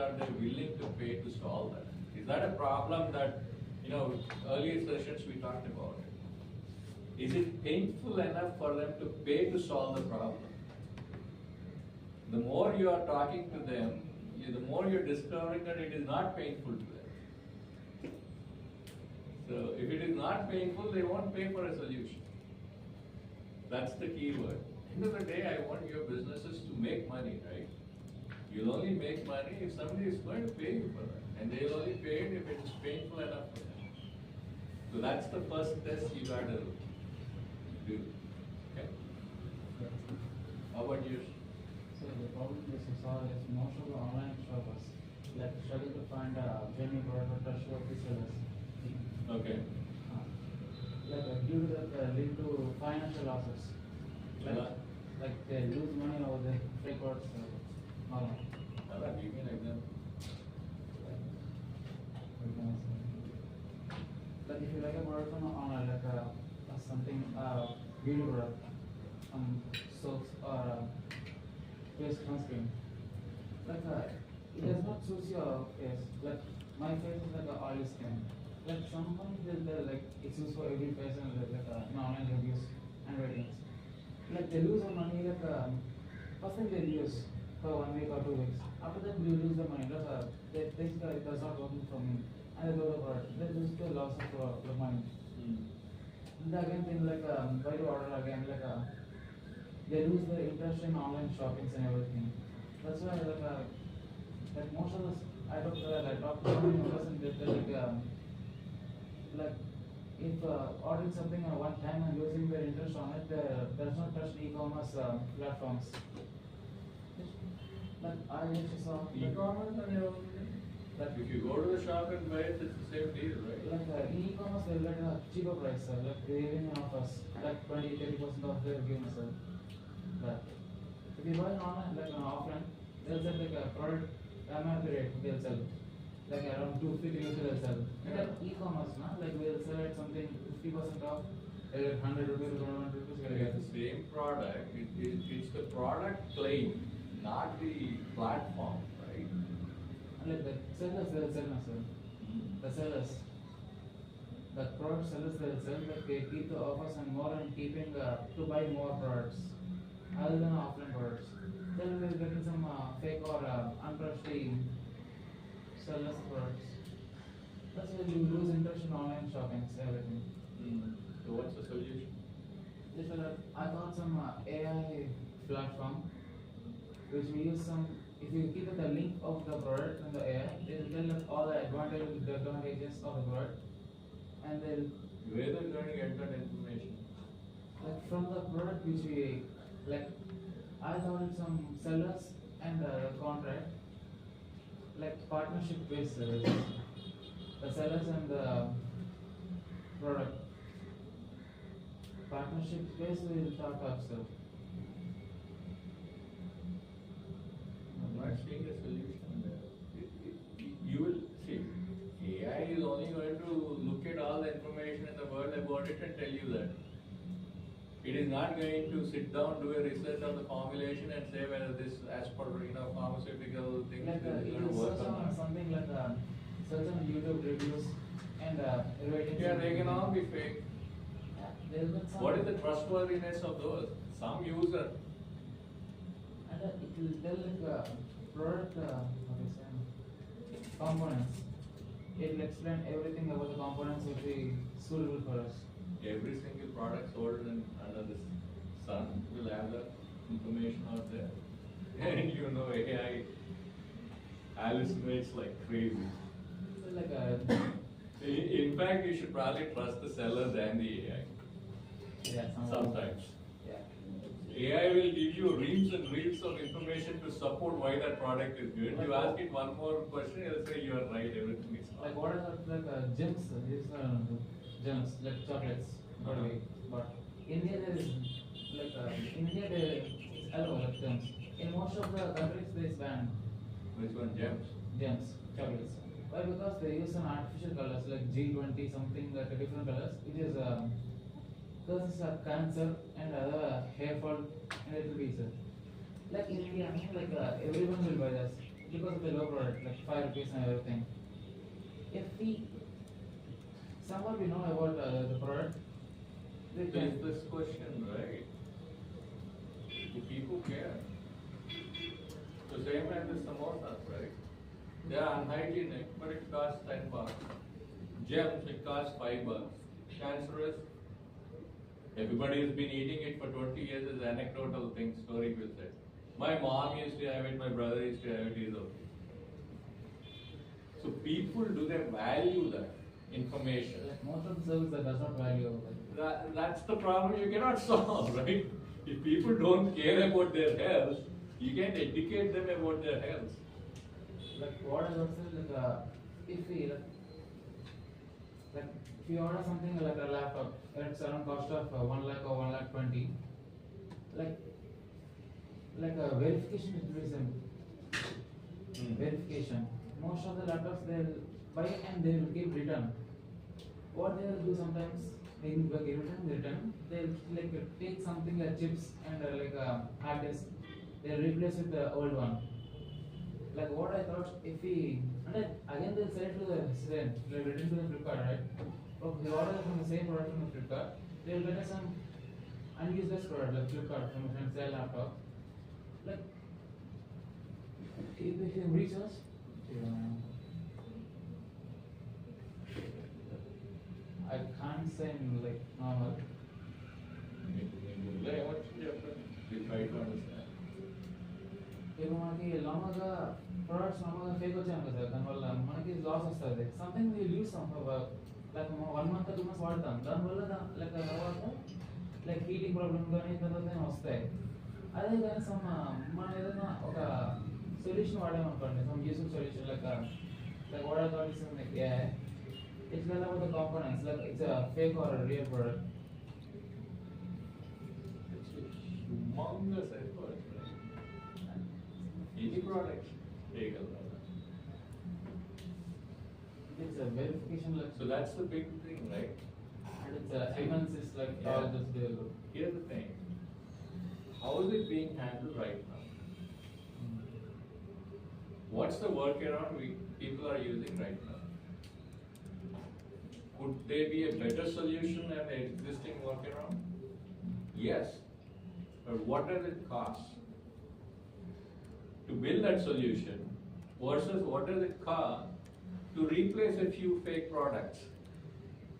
are they willing to pay to solve that? Is that a problem that, earlier sessions we talked about it. Is it painful enough for them to pay to solve the problem? The more you are talking to them, the more you're discovering that it is not painful to them. So if it is not painful, they won't pay for a solution. That's the key word. End of the day, I want your businesses to make money, right? You'll only make money if somebody is going to pay you for that. And they'll only pay it if it is painful enough for them. So that's the first test you gotta do. Okay? How about you? So the problem is I saw is most of the online shoppers like struggle to find genuine product or trustworthy sellers. Okay. Due to that lead to financial losses. Like they lose money over the fake products. Online. Give me an example. Like if you like a product from online, like something beauty product, soaps or face sunscreen, like it does not suit your face. Like my face is like a oily skin. Like some companies they'll like it's used for every face and like in online reviews and ratings. Like they lose their money like first thing they use for 1 week or 2 weeks. After that you lose the money. Like, they think it does not working for me and they go to the product. They lose the loss of the money. And again thing like why to order again like they lose the interest in online shoppings and everything. That's why like most of this I talk to so many members and they tell like if ordering something at one time and losing their interest on it, does not trust e-commerce platforms. Like I just saw E-commerce and everything. like If you go to the shop and buy it, it's the same deal, right? like in e-commerce they'll get a cheaper price, like they even offers like 20-30% off they're giving us. But if you buy online like offline, they'll sell like a product MRP rate they'll sell. Like around 250 they'll sell. And like e-commerce, na, like we'll sell at something 50% off, they'll get 100 rupees, 100 rupees. We'll get It's the same product, it's the product claim, not the platform, right? And like the sellers they'll sell, na, sir. The sellers, the product sellers they'll sell, like they keep the offers and more and keeping to buy more products other than offline products. Then we're getting some fake or untrusty sellers products. That's why you lose interest in online shopping, everything. So what's the solution? Just I got some AI platform which we use some. If you keep the link of the product in the AI, it will tell us all the advantages of the product, and they'll Where they're going to get that information? like from the product which we like. I thought it's some sellers and contract, like partnership based services. The sellers and the product. Partnership based we will talk of stuff. I'm not seeing a solution there. You will see, AI is only going to look at all the information in the world about it and tell you that. It is not going to sit down, do a research on the formulation and say whether this, as per pharmaceutical things, Like is it going to will work search or on not. something like search on YouTube reviews and ratings. Yeah, they can all be fake. Yeah, there will be some. What is the trustworthiness of those? Some user, And it will tell like product components. It will explain everything about the components which be suitable for us. every single product sold under the sun will have that information out there. And you know AI hallucinates like crazy. So like In fact, you should probably trust the sellers and the AI yeah, sometimes. Yeah. AI will give you reams and reams of information to support why that product is good. You ask it one more question, it'll say you are right, everything is Like fine. what are like gems? These gems like chocolates. What do we? But India there is like in India there is allowed like gems. In most of the countries there is banned Which one, gems? gems, chocolates. Why? Because they use some artificial colors like G20 something like different colors. It is causes cancer and other hair fall and it will be sir. Like in India, like everyone will buy this because of the low product, like 5 rupees and everything. If we someone we know about the product, they So can. it's this question, right? Do people care? So same as the samosas, right? They are unhygienic, but it costs 10 bucks. Gems, it costs 5 bucks. Cancerous, Everybody has been eating it for 20 years as anecdotal thing, story will say. My mom used to have it, my brother used to have it, is okay. So people, do they value that information? Like most of the service that does not value That's the problem you cannot solve, right? If people don't care about their health, you can't educate them about their health. like what I would say if we like if you order something like a laptop, it's around cost of 1 lakh or 1 lakh 20. Like a verification is very simple. Verification. Most of the laptops they'll buy and they will give return. What they will do sometimes, they will give return. They'll like take something like chips and like a hard disk. They'll replace with the old one. Like what I thought, if we and then again they'll sell it to the resident, like return to the Flipkart, right? So if they order from the same product from the Flipkart, they'll get us some unused product like Flipkart from a sell laptop. Like if you reach us, I can't say in like normal. We try to understand. ఇప్పుడు మనకి లాంగ్గా products లాంగ్గా fake వచ్చాను కదా sir, దానివల్ల మనకి loss వస్తుంది. Something we use some like 1 month 2 months వాడతాం, దానివల్ల like తర్వాత లైక్ హీటింగ్ ప్రాబ్లమ్ కానీ తర్వాత వస్తాయి. అదే కానీ సమ్ మనం ఏదైనా ఒక సొల్యూషన్ వాడామనుకోండి, some useful solution like what I thought is like it's not about the components, like it's a fake or a real product. It's a humongous effort. Any product, take a lot. It's a verification like So that's the big thing, right? and it's a MNCs like Yeah. all this they will. Here's the thing. How is it being handled right now? What's the workaround people are using right now? Could there be a better solution than the existing workaround? Yes. But what does it cost to build that solution versus what does it cost to replace a few fake products?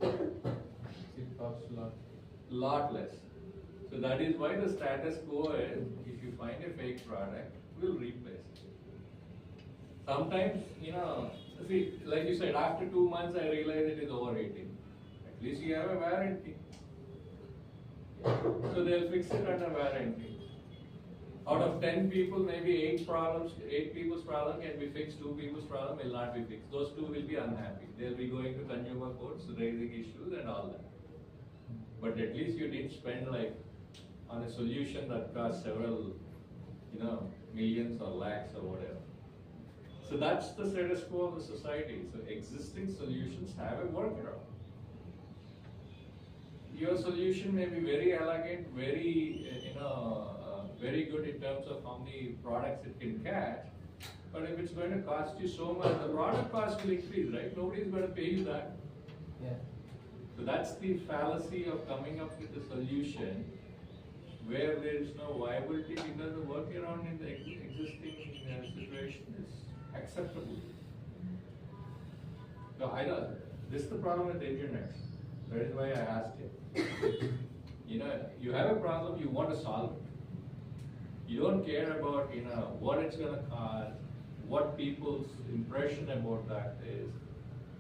It costs a lot. Lot less. So that is why the status quo is, if you find a fake product, we'll replace it. Sometimes, see, like you said, after 2 months I realize it is overheating. At least you have a warranty. So they'll fix it under warranty. Out of 10 people, maybe 8 people's problem can be fixed, 2 people's problem will not be fixed. Those 2 will be unhappy. They'll be going to consumer courts, raising issues and all that. But at least you didn't spend like on a solution that cost several, millions or lakhs or whatever. So that's the status quo of the society. So existing solutions have a workaround. Your solution may be very elegant, very, very good in terms of how many products it can catch. But if it's going to cost you so much, the product cost will increase, right? Nobody's going to pay you that. Yeah. So that's the fallacy of coming up with a solution where there is no viability because the workaround in the existing situation is acceptable. So I know this is the problem with engineers. That is why I asked him. You have a problem, you want to solve it. You don't care about what it's going to cost, what people's impression about that is.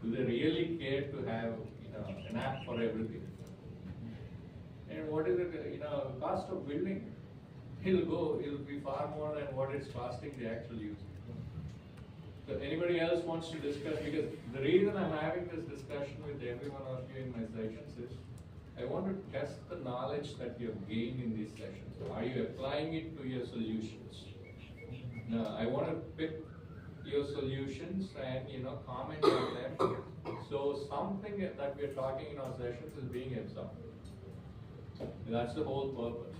Do they really care to have an app for everything? And what is the cost of building? It'll be far more than what it's costing the actual user. So anybody else wants to discuss, because the reason I'm having this discussion with every one of you in my sessions is I want to test the knowledge that you have gained in these sessions. Are you applying it to your solutions? Now, I want to pick your solutions and comment on them. So something that we're talking in our sessions is being absorbed. That's the whole purpose.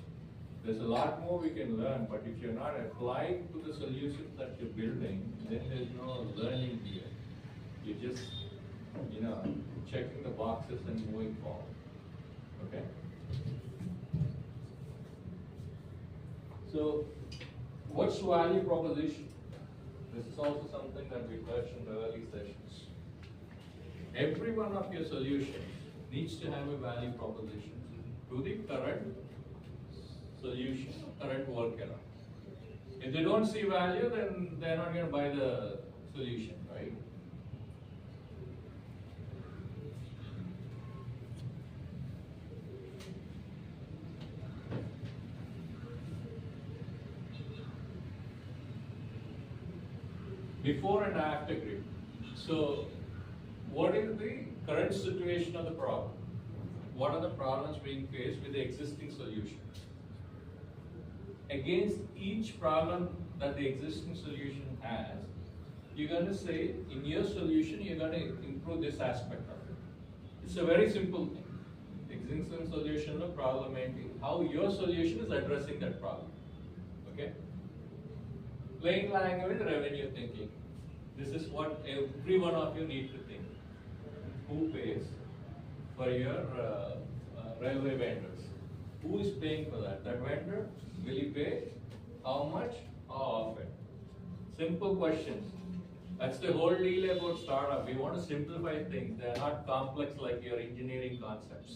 There's a lot more we can learn, but if you're not applying to the solutions that you're building, then there's no learning here. You're just, checking the boxes and moving forward. Okay? So, what's value proposition? This is also something that we touched in the early sessions. Every one of your solutions needs to have a value proposition. to the current solution, current workaround. If they don't see value, then they're not going to buy the solution, right? Before and after grid. So, what is the current situation of the problem? What are the problems being faced with the existing solution? Against each problem that the existing solution has, you're going to say, in your solution, you're going to improve this aspect of it. It's a very simple thing. Existing solution of problem ఏంటి, how your solution is addressing that problem. Okay? Plain language revenue thinking. This is what every one of you need to think. Who pays for your railway vendors? Who is paying for that? That vendor? Will he pay? How much? How often? Simple questions. That's the whole deal about startup. We want to simplify things. They are not complex like your engineering concepts.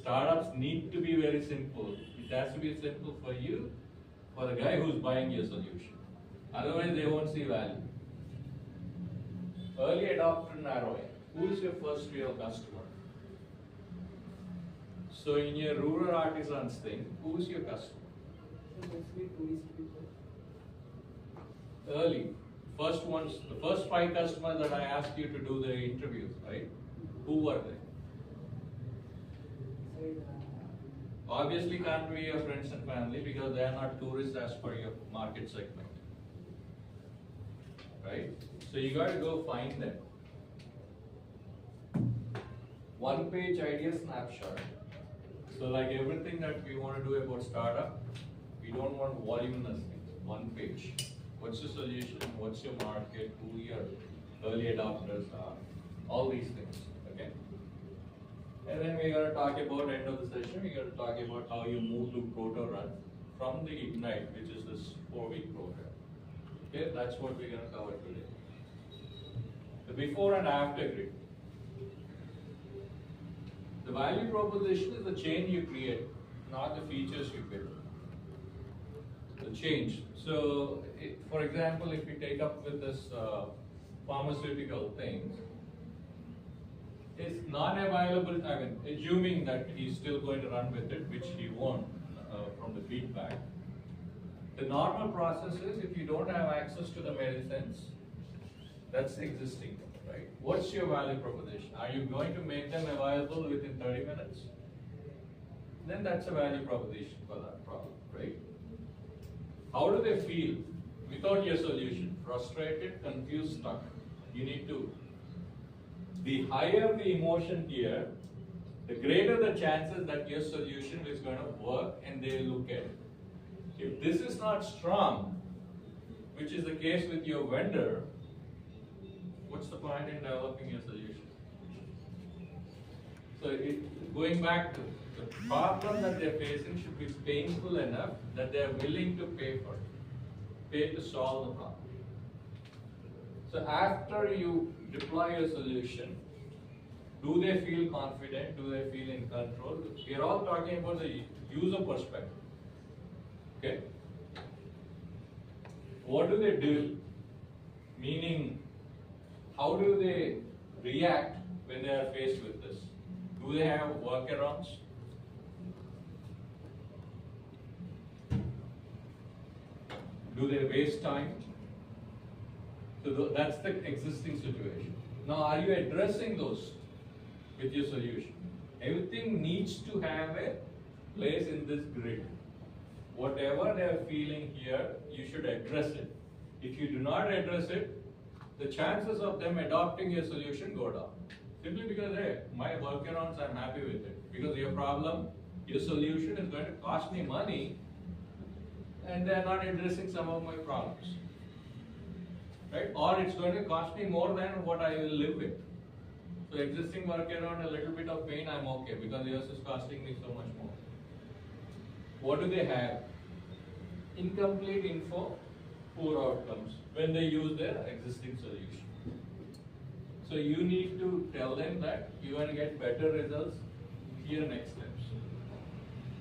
Startups need to be very simple. It has to be simple for you, for the guy who's buying your solution. Otherwise, they won't see value. Early adopter narrowing. Who is your first real customer? So in your rural artisans thing, who is your customer? Mostly tourist people. Early. First ones, the first 5 customers that I asked you to do the interviews, right? Who were they? Obviously can't be your friends and family because they are not tourists as per your market segment. Right? So you got to go find them. One page idea snapshot. So like everything that we want to do about startup, we don't want voluminous things. One page. What's your solution? What's your market? Who your early adopters are? All these things. Okay? And then we're going to talk about, end of the session, we're going to talk about how you move to proto run from the Ignite, which is this 4-week program. Okay, that's what we're going to cover today. The before and after grid. The value proposition is the change you create, not the features you build. The change. So, for example, if we take up with this pharmaceutical thing, it's non-available, I mean, assuming that he's still going to run with it, which he won't from the feedback. The normal process is if you don't have access to the medicines, that's existing, right? What's your value proposition? Are you going to make them available within 30 minutes? Then that's a value proposition for that problem, right? How do they feel without your solution? Frustrated, confused, stuck. You need to. The higher the emotion here, the greater the chances that your solution is going to work and they look at it. If this is not strong, which is the case with your vendor, what's the point in developing your solution? So going back to the problem that they're facing should be painful enough that they're willing to pay for it, pay to solve the problem. So after you deploy your solution, do they feel confident? Do they feel in control? We are all talking about the user perspective. Okay? What do they do? Meaning, how do they react when they are faced with this? Do they have workarounds? Do they waste time? So that's the existing situation. Now, are you addressing those with your solution? Everything needs to have a place in this grid. Whatever they are feeling here, you should address it. If you do not address it, the chances of them adopting your solution go down. Simply because, hey, my workarounds, I'm happy with it. Because your problem, your solution is going to cost me money, and they're not addressing some of my problems. Right? Or it's going to cost me more than what I will live with. So existing workaround, a little bit of pain, I'm okay, because yours is costing me so much more. What do they have? Incomplete info, poor outcomes when they use their existing solution. So you need to tell them that you're going to get better results Here next steps.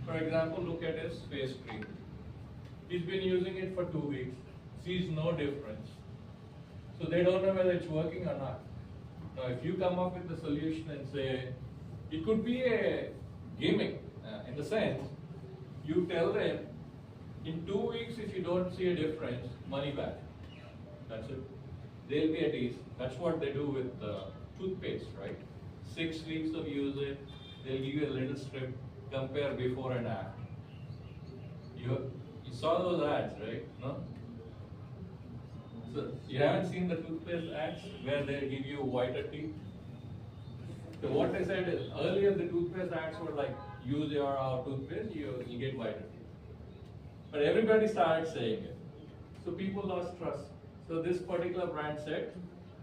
For example, look at his face cream. He's been using it for 2 weeks, sees no difference. So they don't know whether it's working or not. Now, if you come up with a solution and say, it could be a gimmick, in the sense, you tell them, in 2 weeks, if you don't see a difference, money back. That's it. They'll be at ease. That's what they do with toothpaste, right? 6 weeks of usage, they'll give you a little strip, compare before and after. You saw those ads, right? No? So you haven't seen the toothpaste ads where they give you whiter teeth? So what they said is, earlier the toothpaste ads were like, use our toothpaste, you get whiter teeth. But everybody started saying it. So people lost trust. So this particular brand said,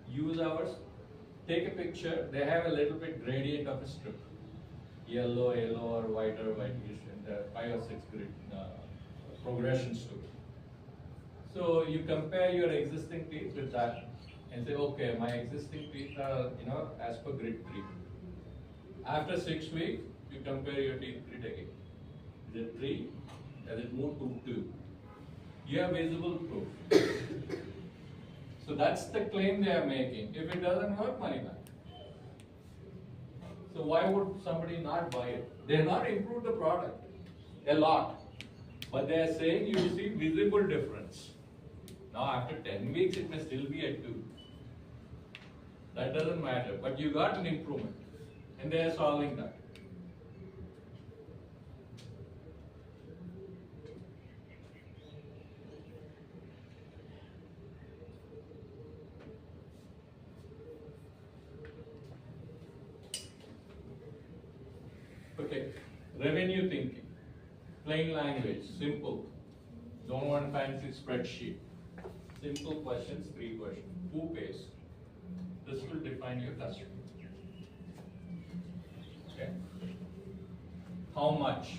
use ours, take a picture, they have a little bit gradient of a strip. Yellow, or whiter, whitish, and 5 or 6 grid progressions to it. So you compare your existing teeth with that and say, okay, my existing teeth are, as per grid 3. After 6 weeks, you compare your teeth grid again. Is it 3? Has it moved to 2? You have visible proof. So that's the claim they are making. If it doesn't work, money back. So why would somebody not buy it? They have not improved the product a lot, but they are saying you see visible difference. Now after 10 weeks, it may still be at 2. That doesn't matter, but you got an improvement, and they are solving that. Okay, revenue thinking, plain language, simple. Don't want fancy spreadsheet. Simple questions, 3 questions. Who pays? This will define your customer. Okay. How much?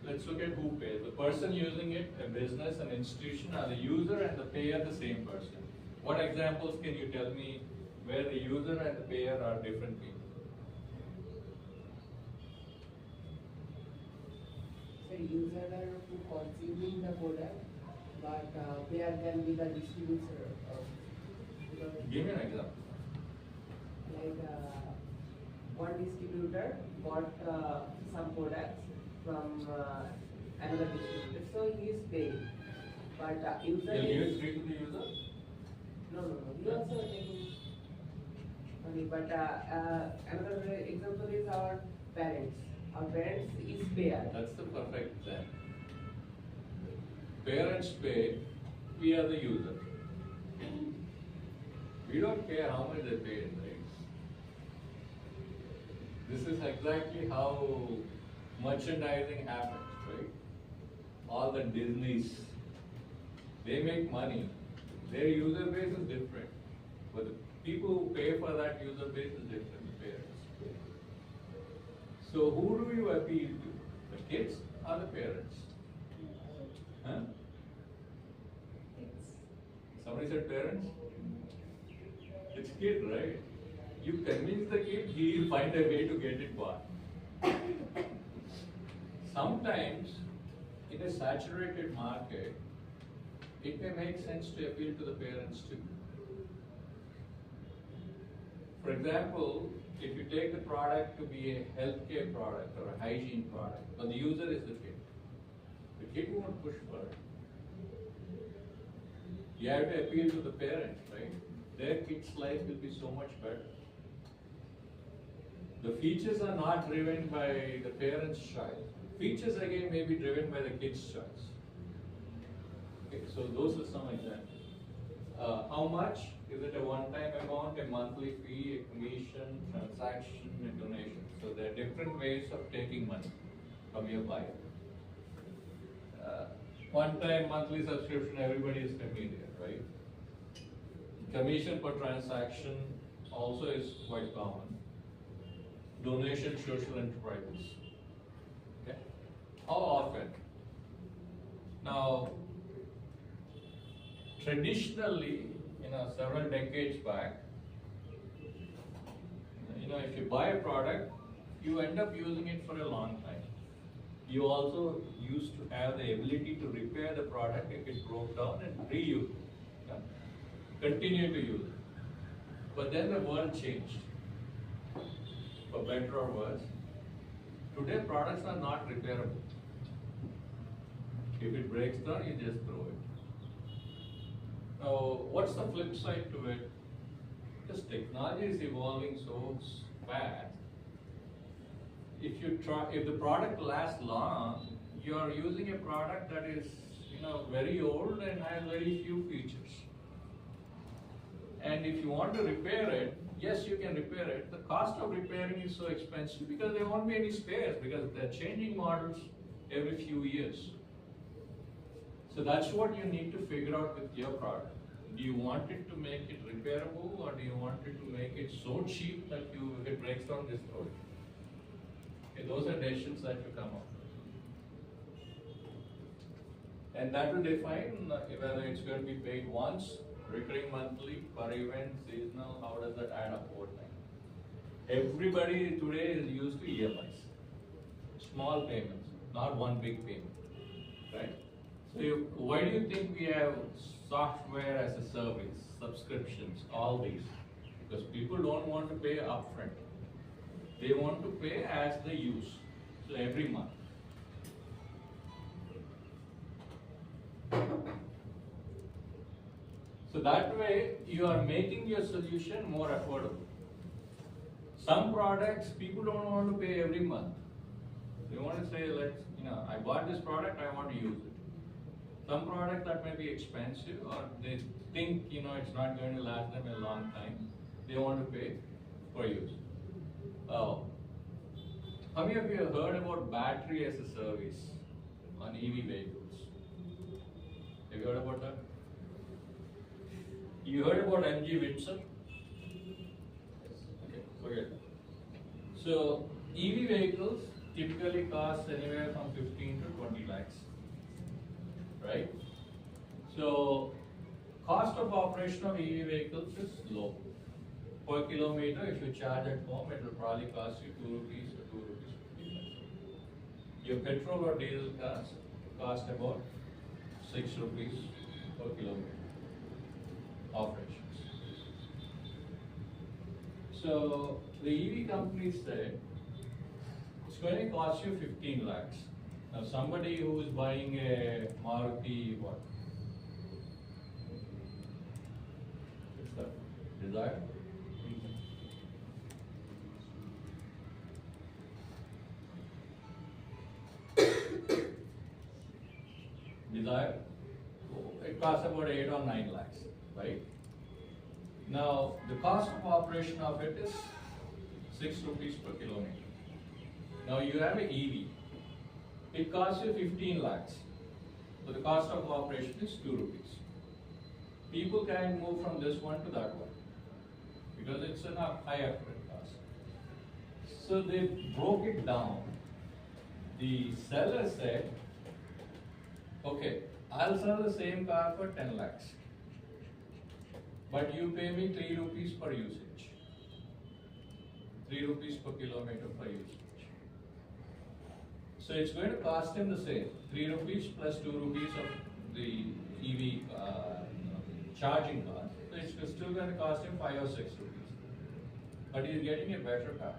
Let's look at who pays. The person using it, a business, an institution, or the user and the payer the same person. What examples can you tell me where the user and the payer are different people? So user who consuming the product, but payer can be the distributor. Give me an example. Like one distributor bought some products from another distributor, so he is paying. But user Will you is speak to the user? no. He also taking money. But another example is our parents. Our parents is payer. That's the perfect example. Parents pay, we are the user. We don't care how much they pay, right? This is exactly how merchandising happens, right? All the Disneys, they make money. Their user base is different. But the people who pay for that user base is different, the parents. So who do you appeal to? The kids or the parents? Huh? Somebody said parents? It's kid, right? You convince the kid, he will find a way to get it bought. Sometimes, in a saturated market, it may make sense to appeal to the parents too. For example, if you take the product to be a healthcare product or a hygiene product, but the user is the kid won't push for it. You have to appeal to the parents, right? Their kid's life will be so much better. The features are not driven by the parent's choice. Features again may be driven by the kid's choice. Okay, so those are some examples. How much? Is it a one-time amount, a monthly fee, a commission, transaction, a donation? So there are different ways of taking money from your buyer. One-time monthly subscription, everybody is familiar, right? Commission per transaction also is quite common. Donation, social enterprises. Okay. How often? Now, traditionally, several decades back, if you buy a product, you end up using it for a long time. You also used to have the ability to repair the product if it broke down and reuse it. Yeah? Continue to use it. But then the world changed, for better or worse. Today products are not repairable. If it breaks down, you just throw it. Now, what's the flip side to it? Because technology is evolving so fast. If the product lasts long, you are using a product that is, very old and has very few features. And if you want to repair it, yes, you can repair it. The cost of repairing is so expensive because there won't be any spares because they're changing models every few years. So that's what you need to figure out with your product. Do you want it to make it repairable, or do you want it to make it so cheap that if it breaks down, just throw it? Okay, those are decisions that you come up with. And that will define whether it's going to be paid once, recurring monthly, per event, seasonal, how does that add up over time? Everybody today is used to EMIs, small payments, not one big payment, right? So why do you think we have software as a service, subscriptions, all these? Because people don't want to pay upfront. They want to pay as they use, so every month. So that way, you are making your solution more affordable. Some products, people don't want to pay every month. They want to say, I bought this product, I want to use it. Some products that may be expensive, or they think, it's not going to last them a long time. They want to pay for use. How many of you have heard about battery as a service on EV vehicles? Have you heard about that? You heard about MG Windsor? Okay, forget it. So EV vehicles typically cost anywhere from 15 to 20 lakhs, right? So cost of operation of EV vehicles is low. Per kilometer, if you charge at home, it will probably cost you 2 rupees or 2 rupees 50 paise. Your petrol or diesel cars cost about 6 rupees per kilometer operations. So the EV companies say it's going to cost you 15 lakhs. Now somebody who is buying a Maruti, what? What's that? Desire? Desire, it costs about 8 or 9 lakhs, right? Now, the cost of operation of it is 6 rupees per kilometer. Now, you have an EV. It costs you 15 lakhs. So, the cost of operation is 2 rupees. People can move from this one to that one because it's a higher cost. So, they broke it down. The seller said, okay, I'll sell the same car for 10 lakhs, but you pay me 3 rupees per usage, 3 rupees per kilometer per usage. So it's going to cost him the same, 3 rupees plus 2 rupees of the EV charging cost. So it's still going to cost him 5 or 6 rupees, but he's getting a better car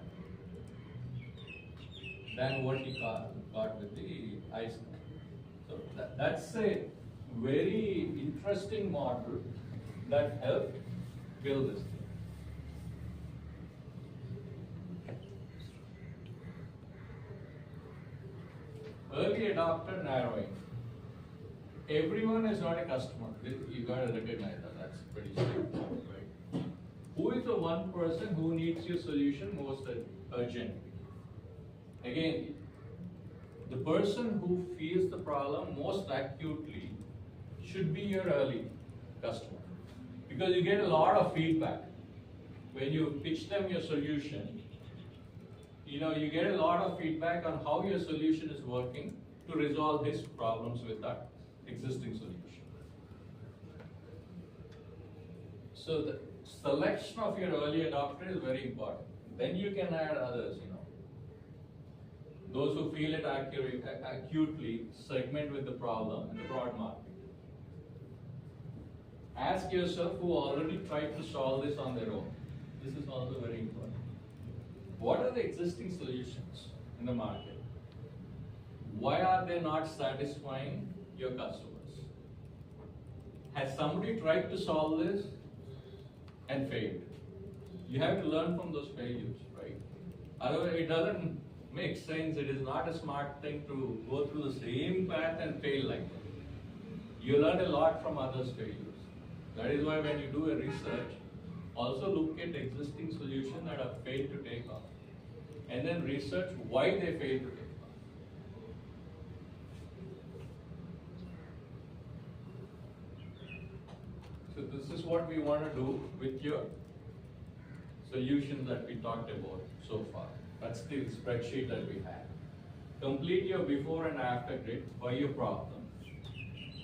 than what he got with the ICE car. So that's a very interesting model that helped build this thing. Early adopter narrowing. Everyone is not a customer. You got to recognize that. That's pretty straightforward, right? Who is the one person who needs your solution most urgently? Again, the person who feels the problem most acutely should be your early customer, because you get a lot of feedback when you pitch them your solution. You get a lot of feedback on how your solution is working to resolve his problems with that existing solution. So the selection of your early adopter is very important. Then you can add others, Those who feel it acutely, segment with the problem in the broad market. Ask yourself who already tried to solve this on their own. This is also very important. What are the existing solutions in the market? Why are they not satisfying your customers? Has somebody tried to solve this and failed? You have to learn from those failures, right? Otherwise, it doesn't make sense. It is not a smart thing to go through the same path and fail like that. You learn a lot from others' failures. That is why when you do a research, also look at existing solutions that have failed to take off. And then research why they failed to take off. So this is what we want to do with your solutions that we talked about so far. That's the spreadsheet that we have. Complete your before and after grid by your problem.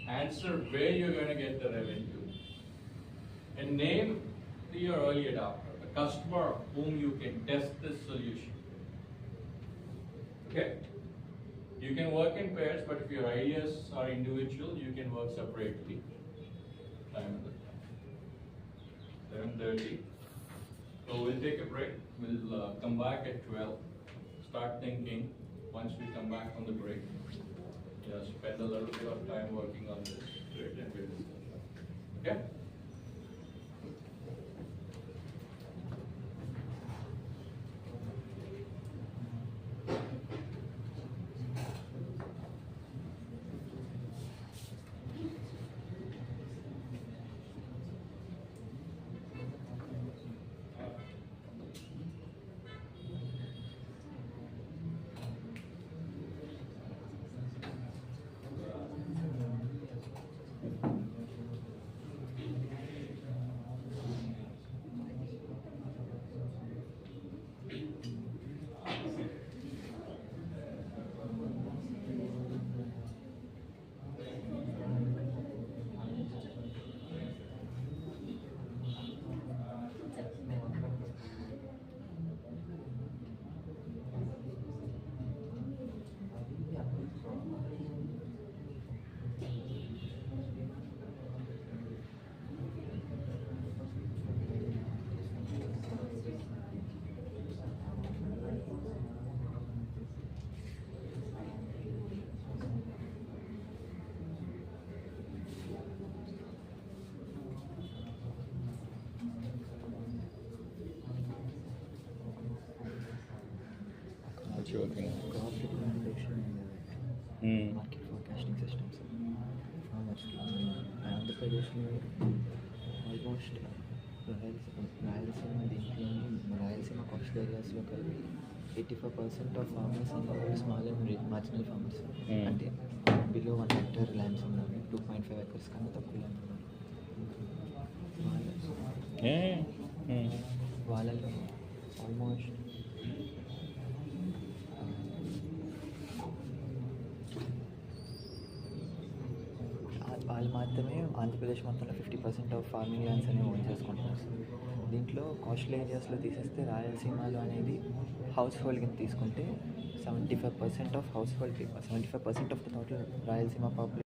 Answer where you're going to get the revenue. And name your early adopter, the customer whom you can test this solution. Okay? You can work in pairs, but if your ideas are individual, you can work separately. Time at the time. 7:30. So we'll take a break. We'll come back at 12. Start thinking. Once we come back from the break, spend a little bit of time working on this. Great, and we'll discuss that. Okay? What you working on? Crop recommendation and market forecasting systems. Andhra Pradeshలో almost Rayalaseema దీంట్లో Rayalaseema coastal ఏరియాస్లో కలిపి 85% of farmers అనేవాళ్ళు small and marginal farmers అంటే below 1 hectare lands ఉన్నాయి 2.5 acres కన్నా తక్కువ land వాళ్ళలో ఆల్మోస్ట్ వాళ్ళు మాత్రమే ఆంధ్రప్రదేశ్ మొత్తంలో 50% ఆఫ్ ఫార్మింగ్ ల్యాండ్స్ అనేవి ఓన్ చేసుకుంటున్నారు. దీంట్లో కోస్టల్ ఏరియాస్లో తీసేస్తే రాయలసీమలో అనేది హౌస్ హోల్డ్ కింద తీసుకుంటే 75% of house hold 75% of the total Rayalaseema population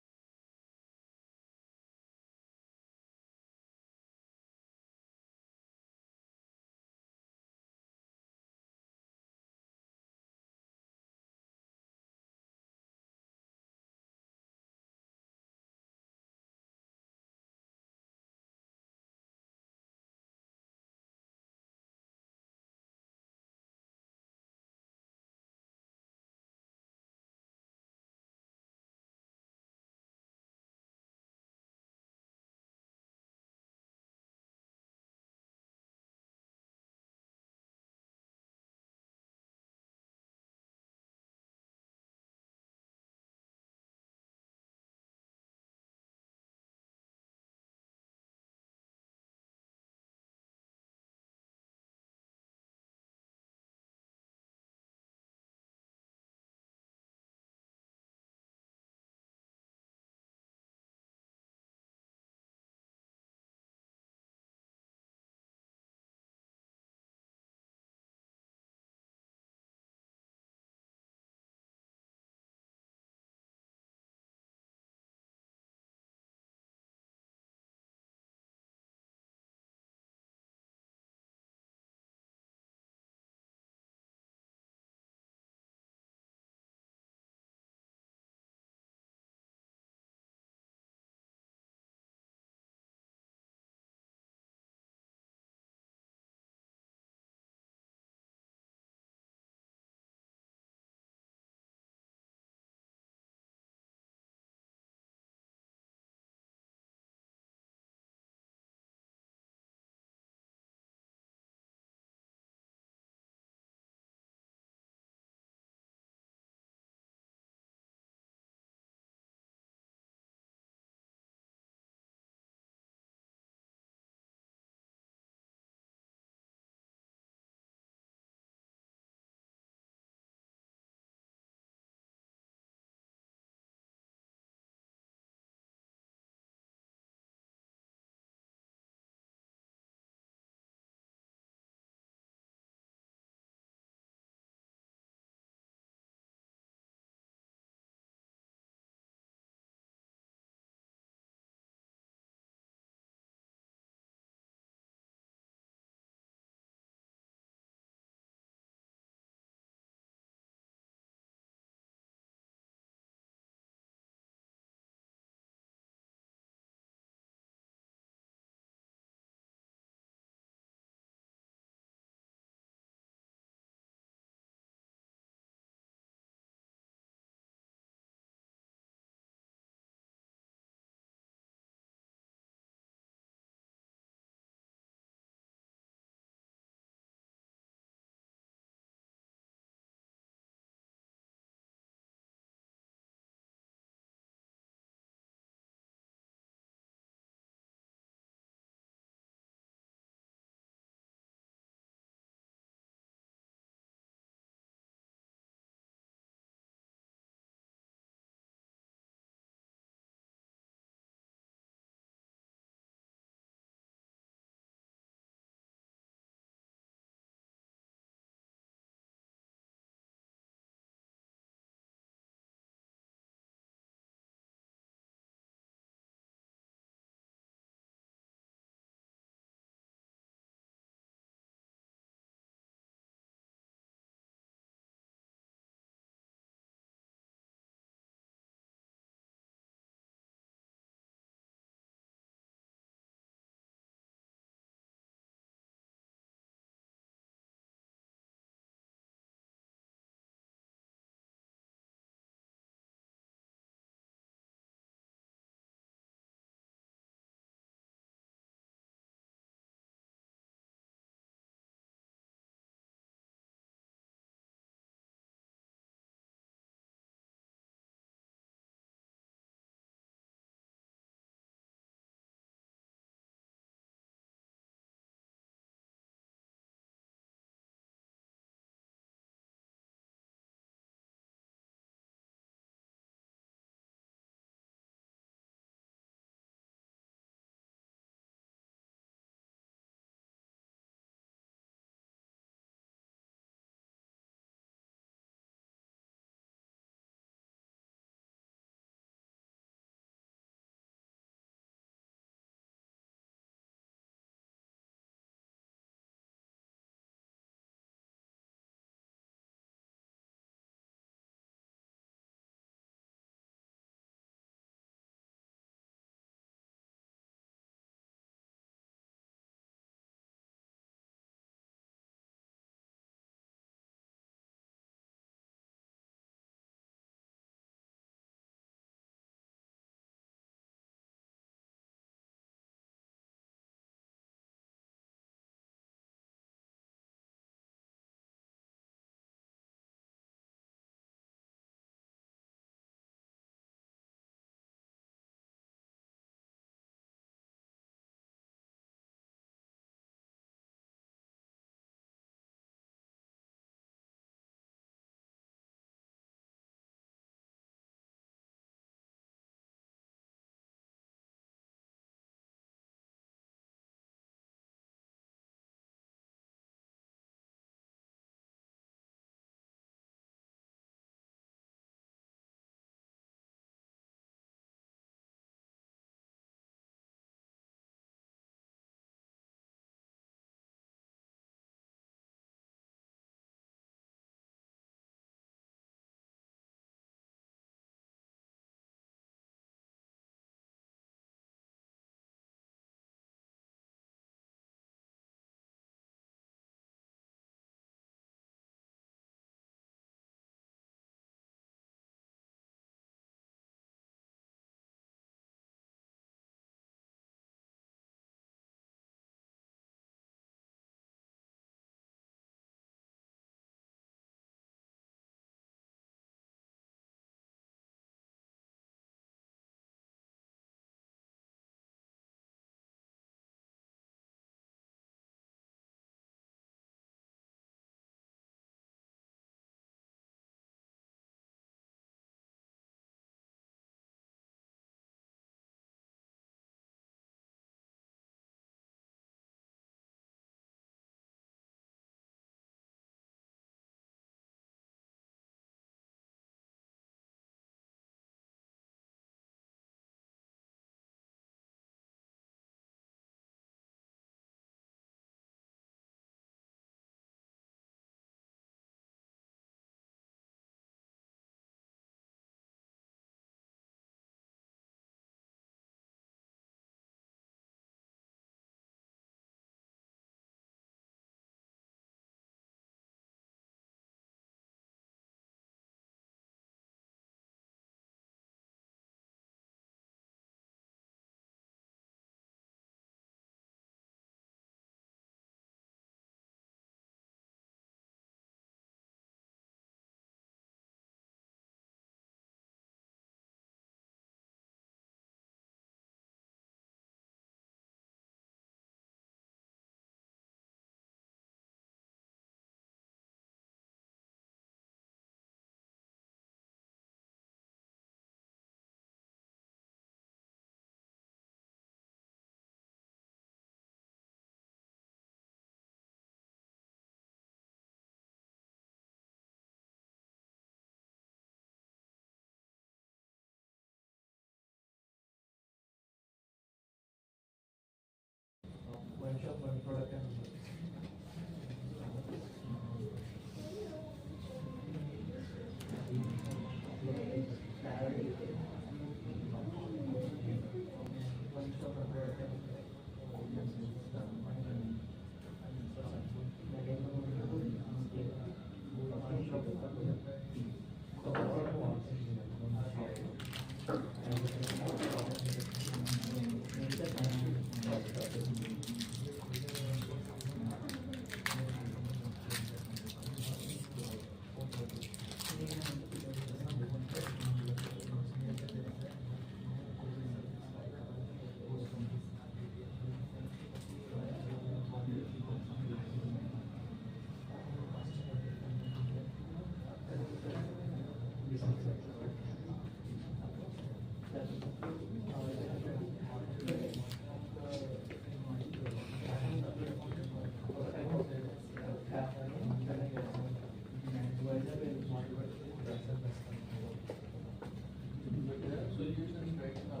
Solutions right now.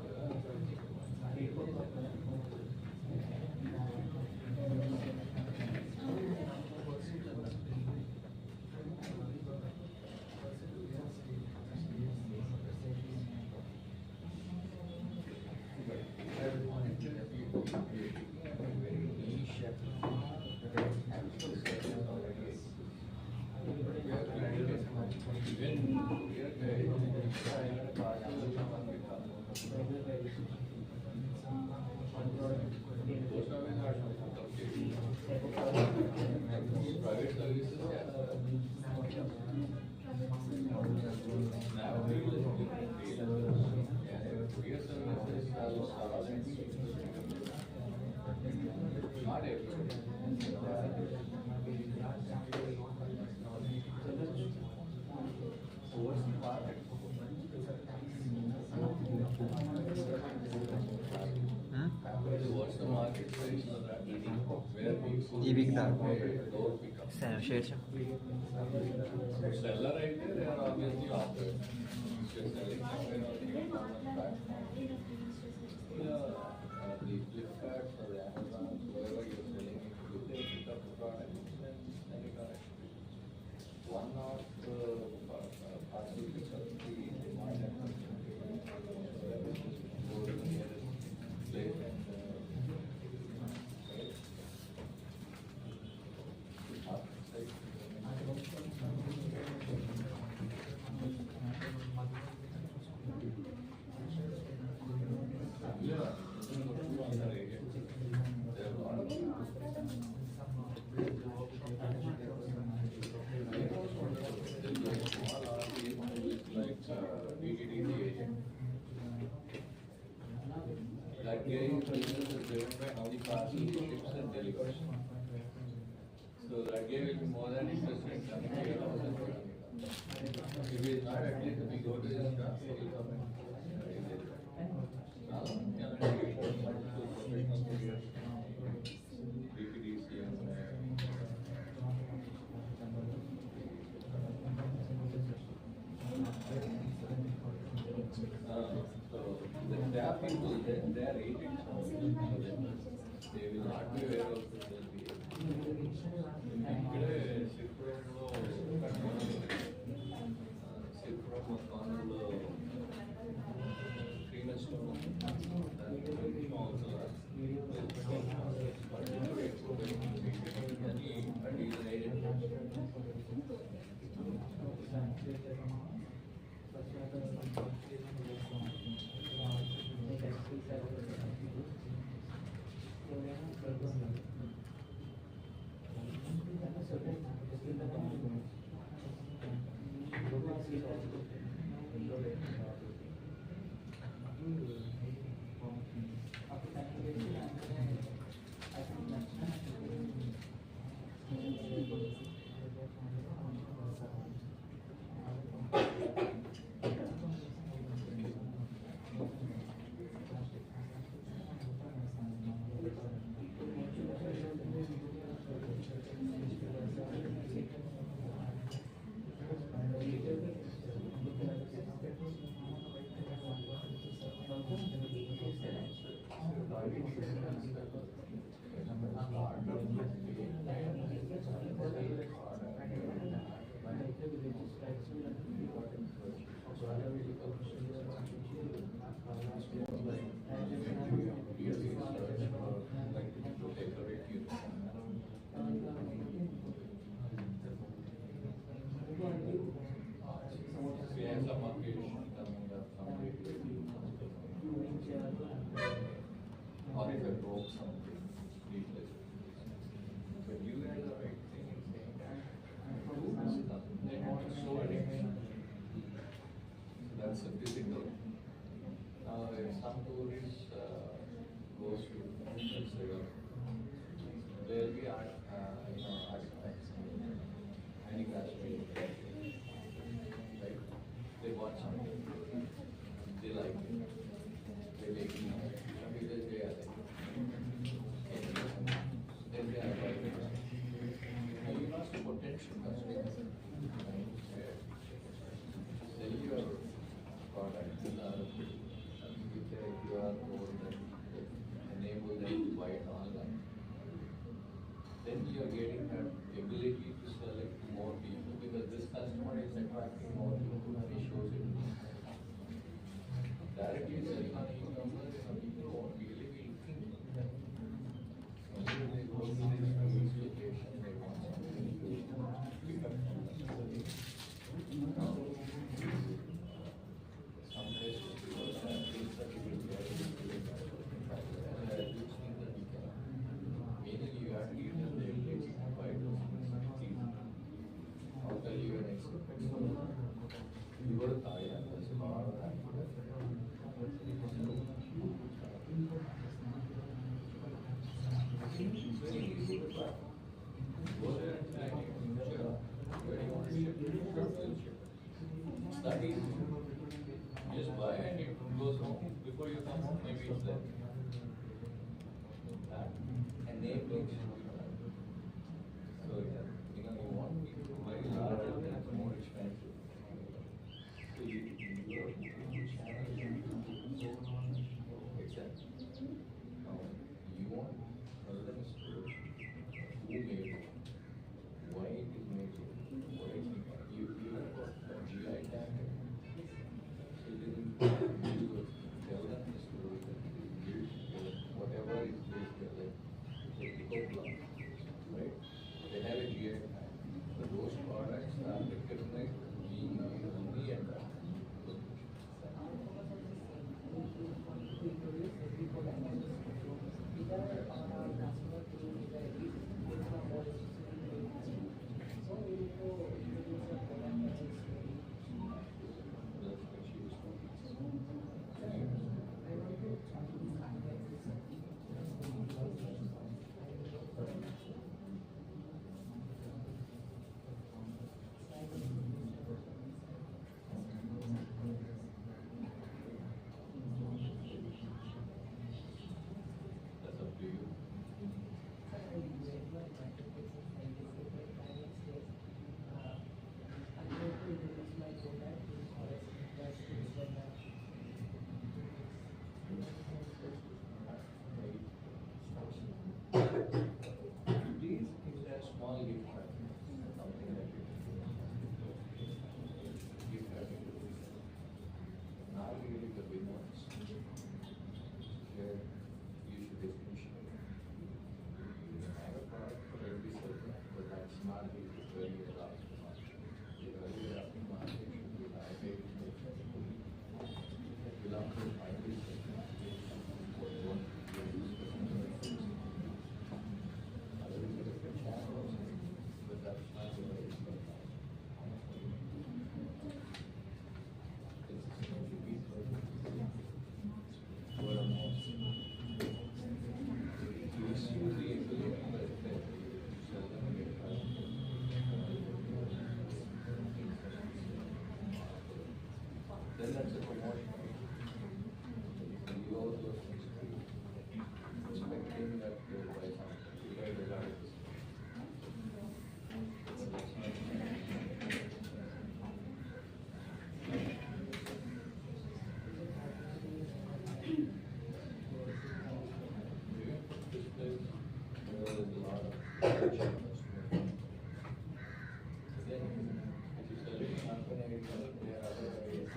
Private services, not everyone. What's the market? What's the market price for that? Where people ఈ వీక్ దాకా lower pickup. షేర్ Seller అయితే they are obviously offered. Just selling somewhere or the Flipkart or the Amazon, whoever you're selling it to, they pick up the product and send it out. One of the parcel picks up the demand and go to the nearest place and that getting business is driven by how the parcel ships and delivers. So that gave will be more than interested in coming to your house and picking it up. If it is not, at least if we go to this shop, they will come and raise it. Now, professional couriers, DPDC and so there are people, they are agents. They will not be aware of this. ఇక్కడే సిప్రోలో cipro కాలంలో శ్రీనస్లో some occasion coming up, some baby, or if I broke something, needless. But you guys are right thing in saying that. They want to show addiction. So that's a physical. Now, if some tourist goes to, let's say, there will be artifacts, handicrafts, right? They want something, they like it, they take it, because they are like, then they are like, you must have potential customer, right? Sell your product, with a QR code that enable them to buy it online. Then you are getting that ability to sell it to more people because this customer is attracting more people when he shows it. Directly selling on e-commerce, people won't really be looking. Only when they go to this location, they want something to pick up from them. Some places people have things that you will get, which means that you can. Meaning you have to give them the ability to buy those things. I'll tell you an example. You go to Thailand, there's a lot of that. Very easy to buy. Go there and try it. Sure. Where do you want to ship? Sure, we'll ship. It's that easy. You just buy and it goes home. Before you come home, maybe it's there. That enabling should be done. So, you want people to buy larger things, more expensive. So your channel except you want other than store who made it, why it is made, what is it, you have got a GI tag. So then you tell them the story, whatever is based there, like Coca-Cola, right? They have a GI tag. So those products are recognized being made only at that. That's up to you. Please give a small gift pack, something like it. Gift pack. Not really the big ones. Where you should differentiate. You have a product for every segment, but that's not the very last one. The very last market should be high paid. Belong to high paid segment. But that's not the way it's going. Then that's a promotion. You also expecting that they'll buy something. You guys are not. This place, there's a lot of potential customers. Then, if you sell it in Alpine, there are other areas.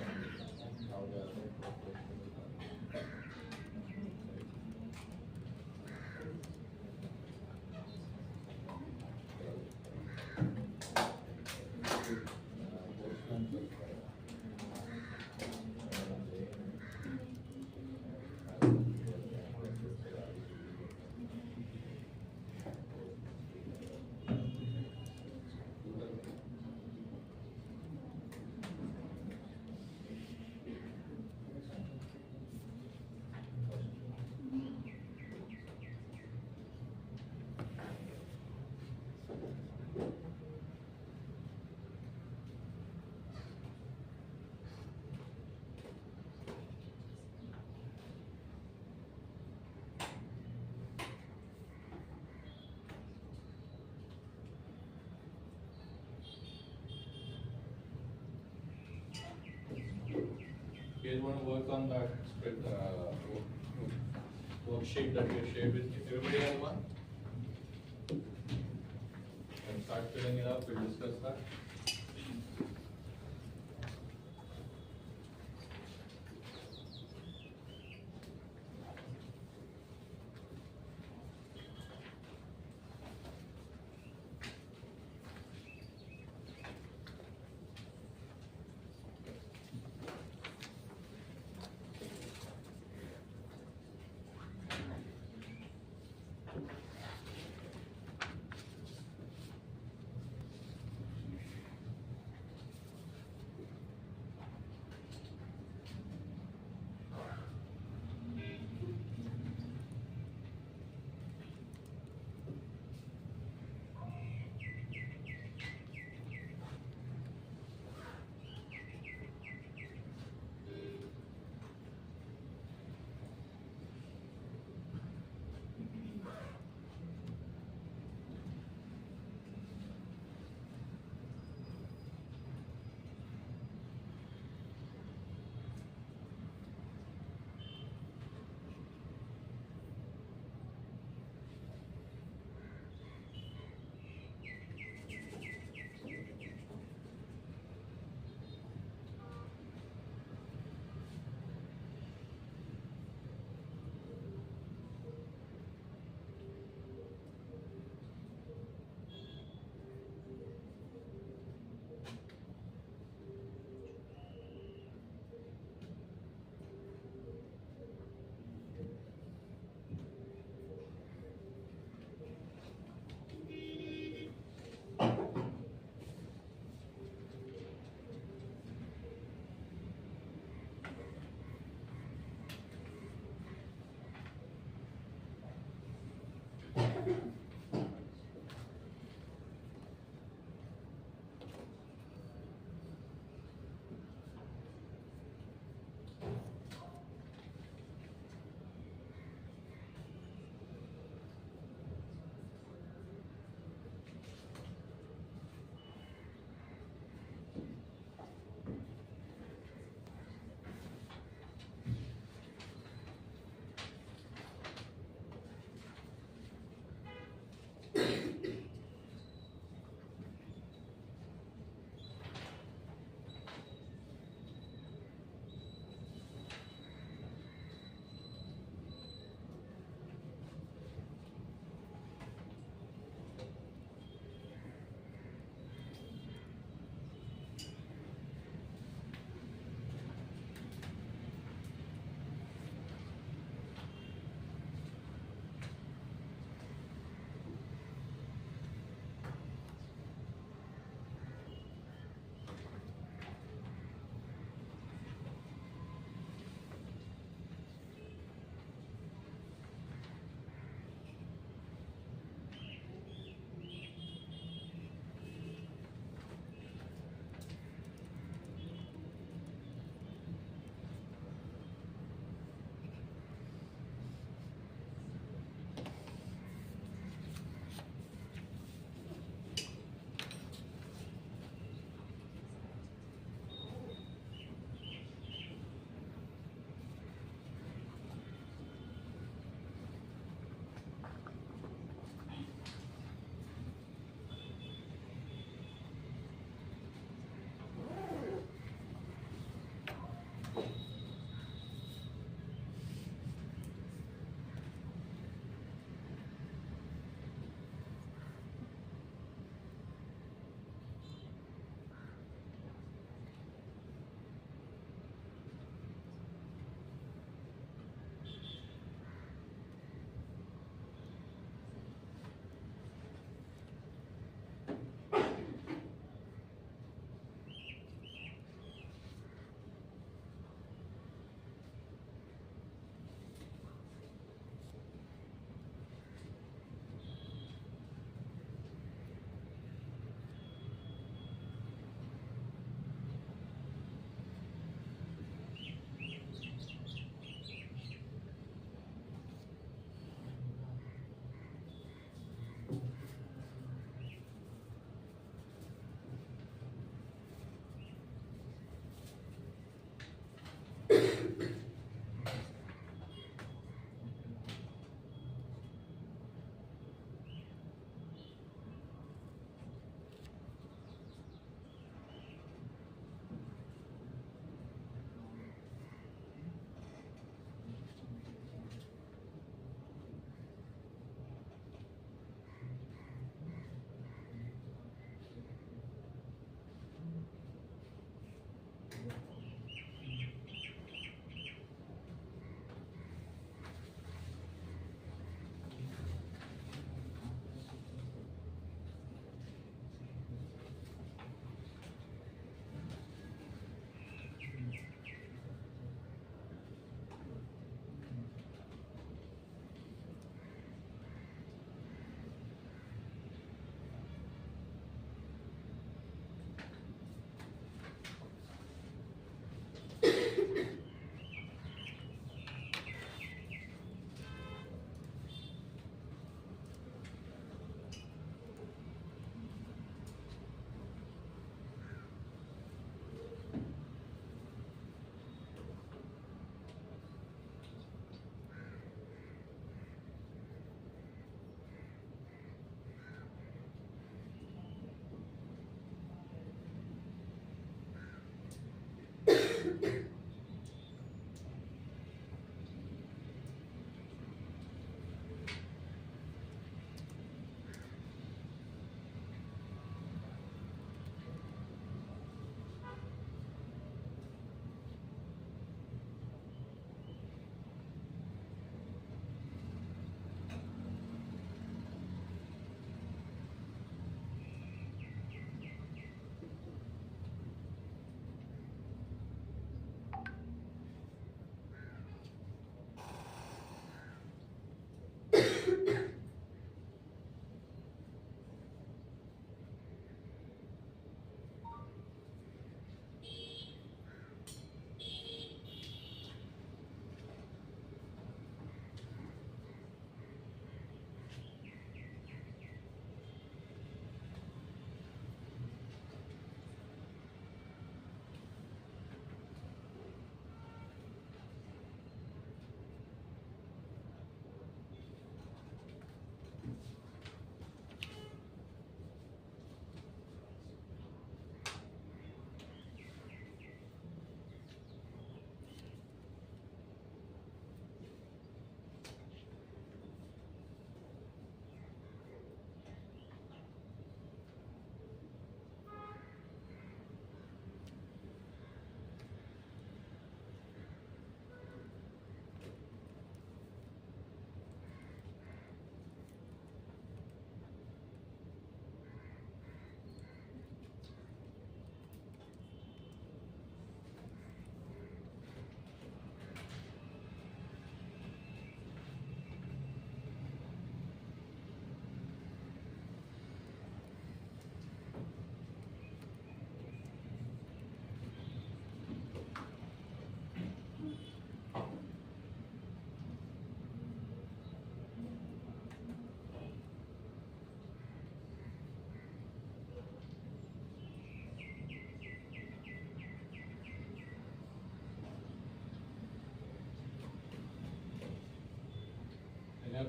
guys want to work on that spread, worksheet that we shared with you? Everybody have one? And start filling it up, we'll discuss that.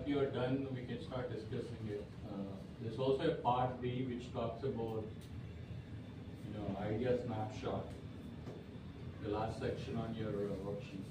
if you're done, we can start discussing it. There's also a part B which talks about, idea snapshot, the last section on your worksheet.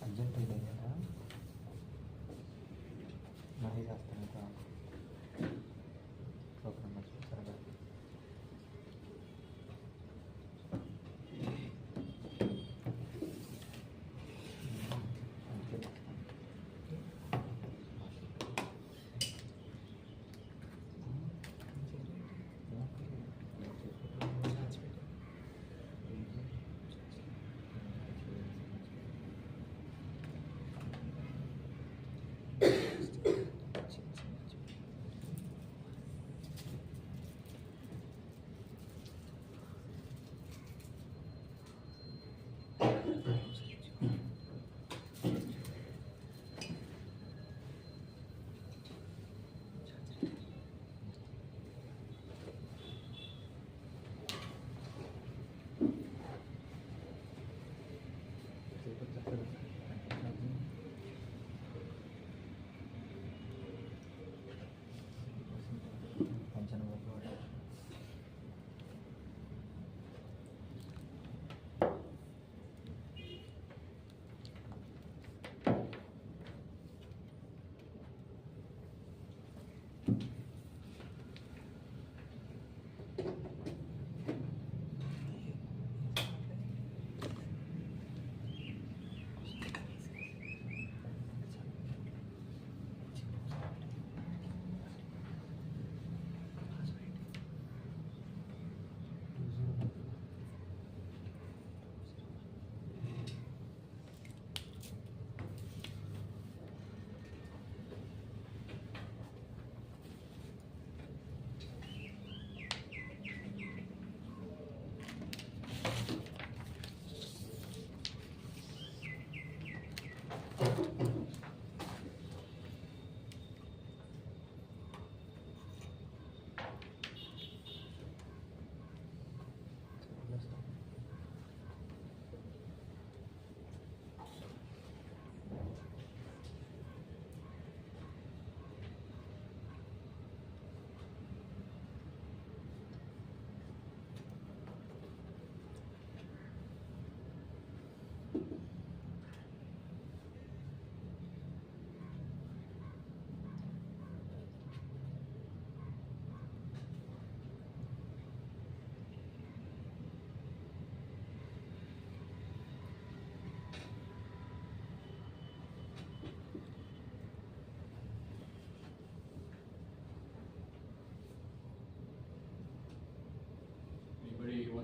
Urgent అయితే కదా మళ్ళీ చేస్తాను programme సరదా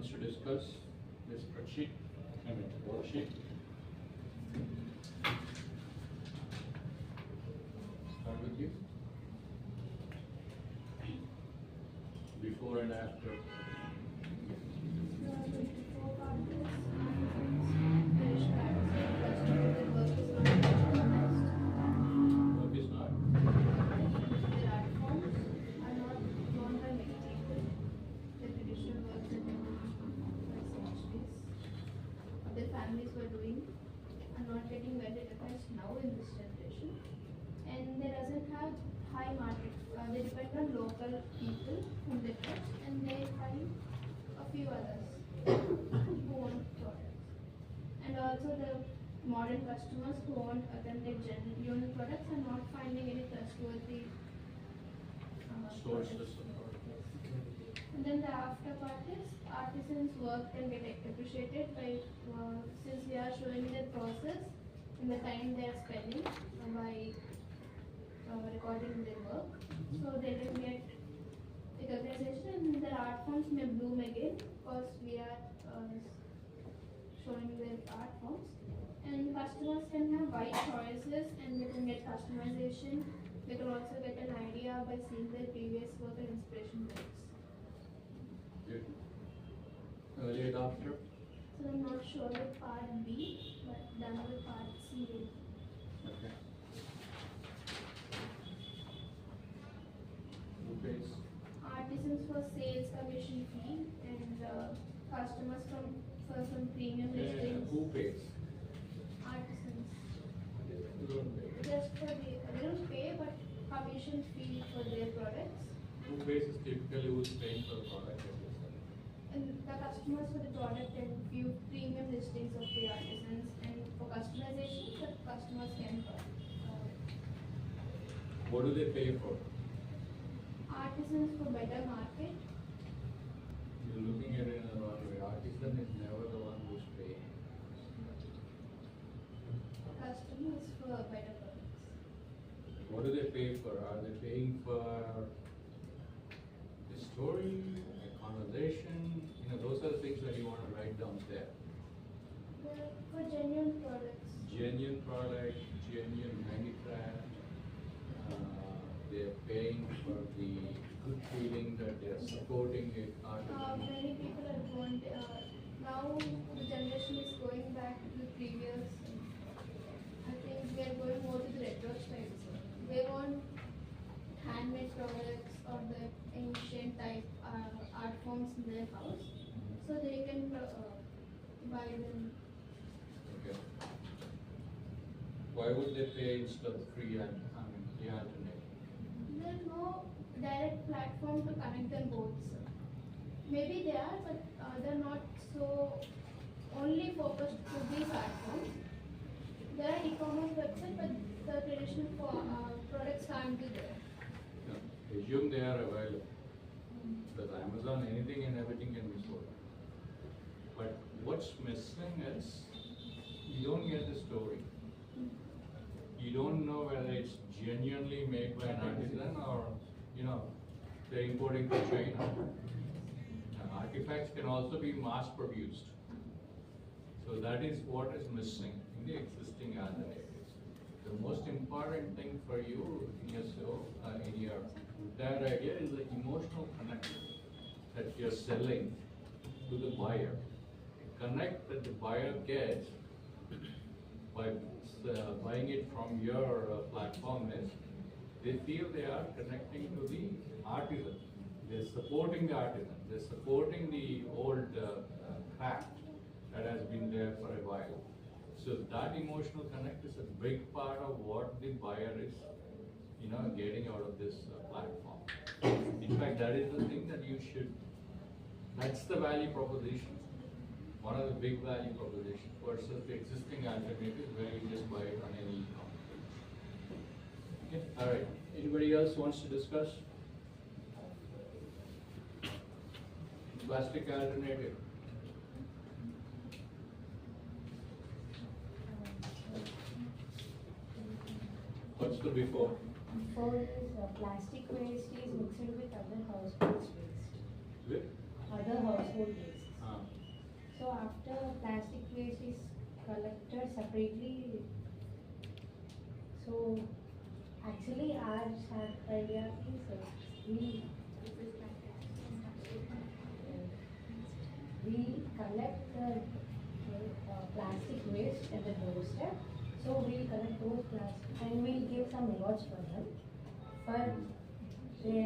wants to discuss this spreadsheet, worksheet? Start with you. Before and after. Work is not. Their families were doing are not getting well recognized now in this generation, and they doesn't have high market. They depend on local people whom they trust, and they find a few others who want products, and also the modern customers who want authentic genuine products are not finding any trustworthy Sources. and then the after part is artisans' work can get appreciated by since we are showing their process and the time they are spending by recording their work. So they can get recognition and their art forms may bloom again because we are showing their art forms. And customers can have wide choices and they can get customization. They can also get an idea by seeing their previous work and inspiration works. Good. Early adopter. So I'm not sure with part B, but done with part C. Okay. Who pays? Artisans for sales commission fee and customers for some premium listings. Who pays? Artisans. You don't pay. Just for they don't pay but commission fee for their products. Who pays is typically who's paying for the product that you're selling. And the customers for the product and few premium listings of the artisans and for customization the customers can What do they pay for? artisans for better market. You're looking at it in the wrong way. Artisan is never the one who's paying. Customers for better products. What do they pay for? Are they paying for the story, a conversation? Those are the things that you want to write down there. For genuine products. Genuine product, genuine handicraft. They're paying for the good feeling that they're supporting the artisan. Many people are going, now the generation is going back to the previous, I think we are going more to the retro styles. They want handmade products or the ancient type art forms in their house, so they can buy them. Okay. Why would they pay instead of free and the alternate? There's no direct platform to connect them both. Maybe they are, but they're not so only focused to these art forms. There are e-commerce websites, but the traditional products can't be there. Yeah. Assume they are available. Because Amazon, anything and everything can be sold. But what's missing is you don't get the story. You don't know whether it's genuinely made by an artisan or, they're importing from China. Artifacts can also be mass produced. So that is what is missing in the existing alternatives. The most important thing for you in your show, in your entire idea is the emotional connection that you're selling to the buyer. The connect that the buyer gets by buying it from your platform is they feel they are connecting to the artisan. They're supporting the artisan. They're supporting the old craft that has been there for a while. So that emotional connect is a big part of what the buyer is, getting out of this platform. In fact, that is the thing that you should. That's the value proposition. One of the big value propositions versus the existing alternative where you just buy it on any e-commerce. Okay, all right. Anybody else wants to discuss? Plastic alternative. What's the before? Before is plastic waste is mixed with other household waste. With? Other household waste. So after plastic waste is collected separately, so actually our idea is we collect the plastic waste at the doorstep. So we'll collect those plastic and we'll give some rewards for them. For they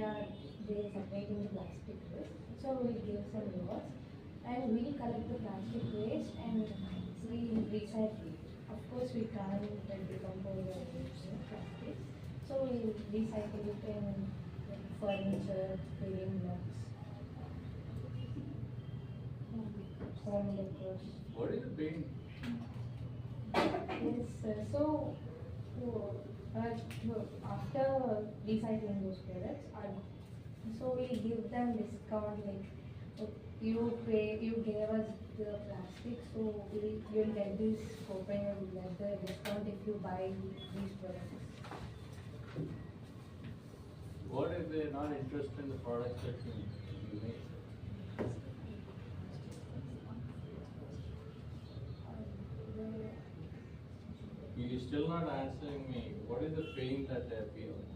separating the plastic waste. So we'll give some rewards and we'll collect the plastic waste and we'll recycle it. Of course we can't decompose the plastic. So we'll recycle it in furniture, building blocks, home decor. What is the paint? Yes, so after recycling those products, so we give them discount, like you gave us the plastic, so you'll get this coupon, you'll get the discount if you buy these products. What if they're not interested in the products that you make? You're still not answering me. What is the pain that they're feeling?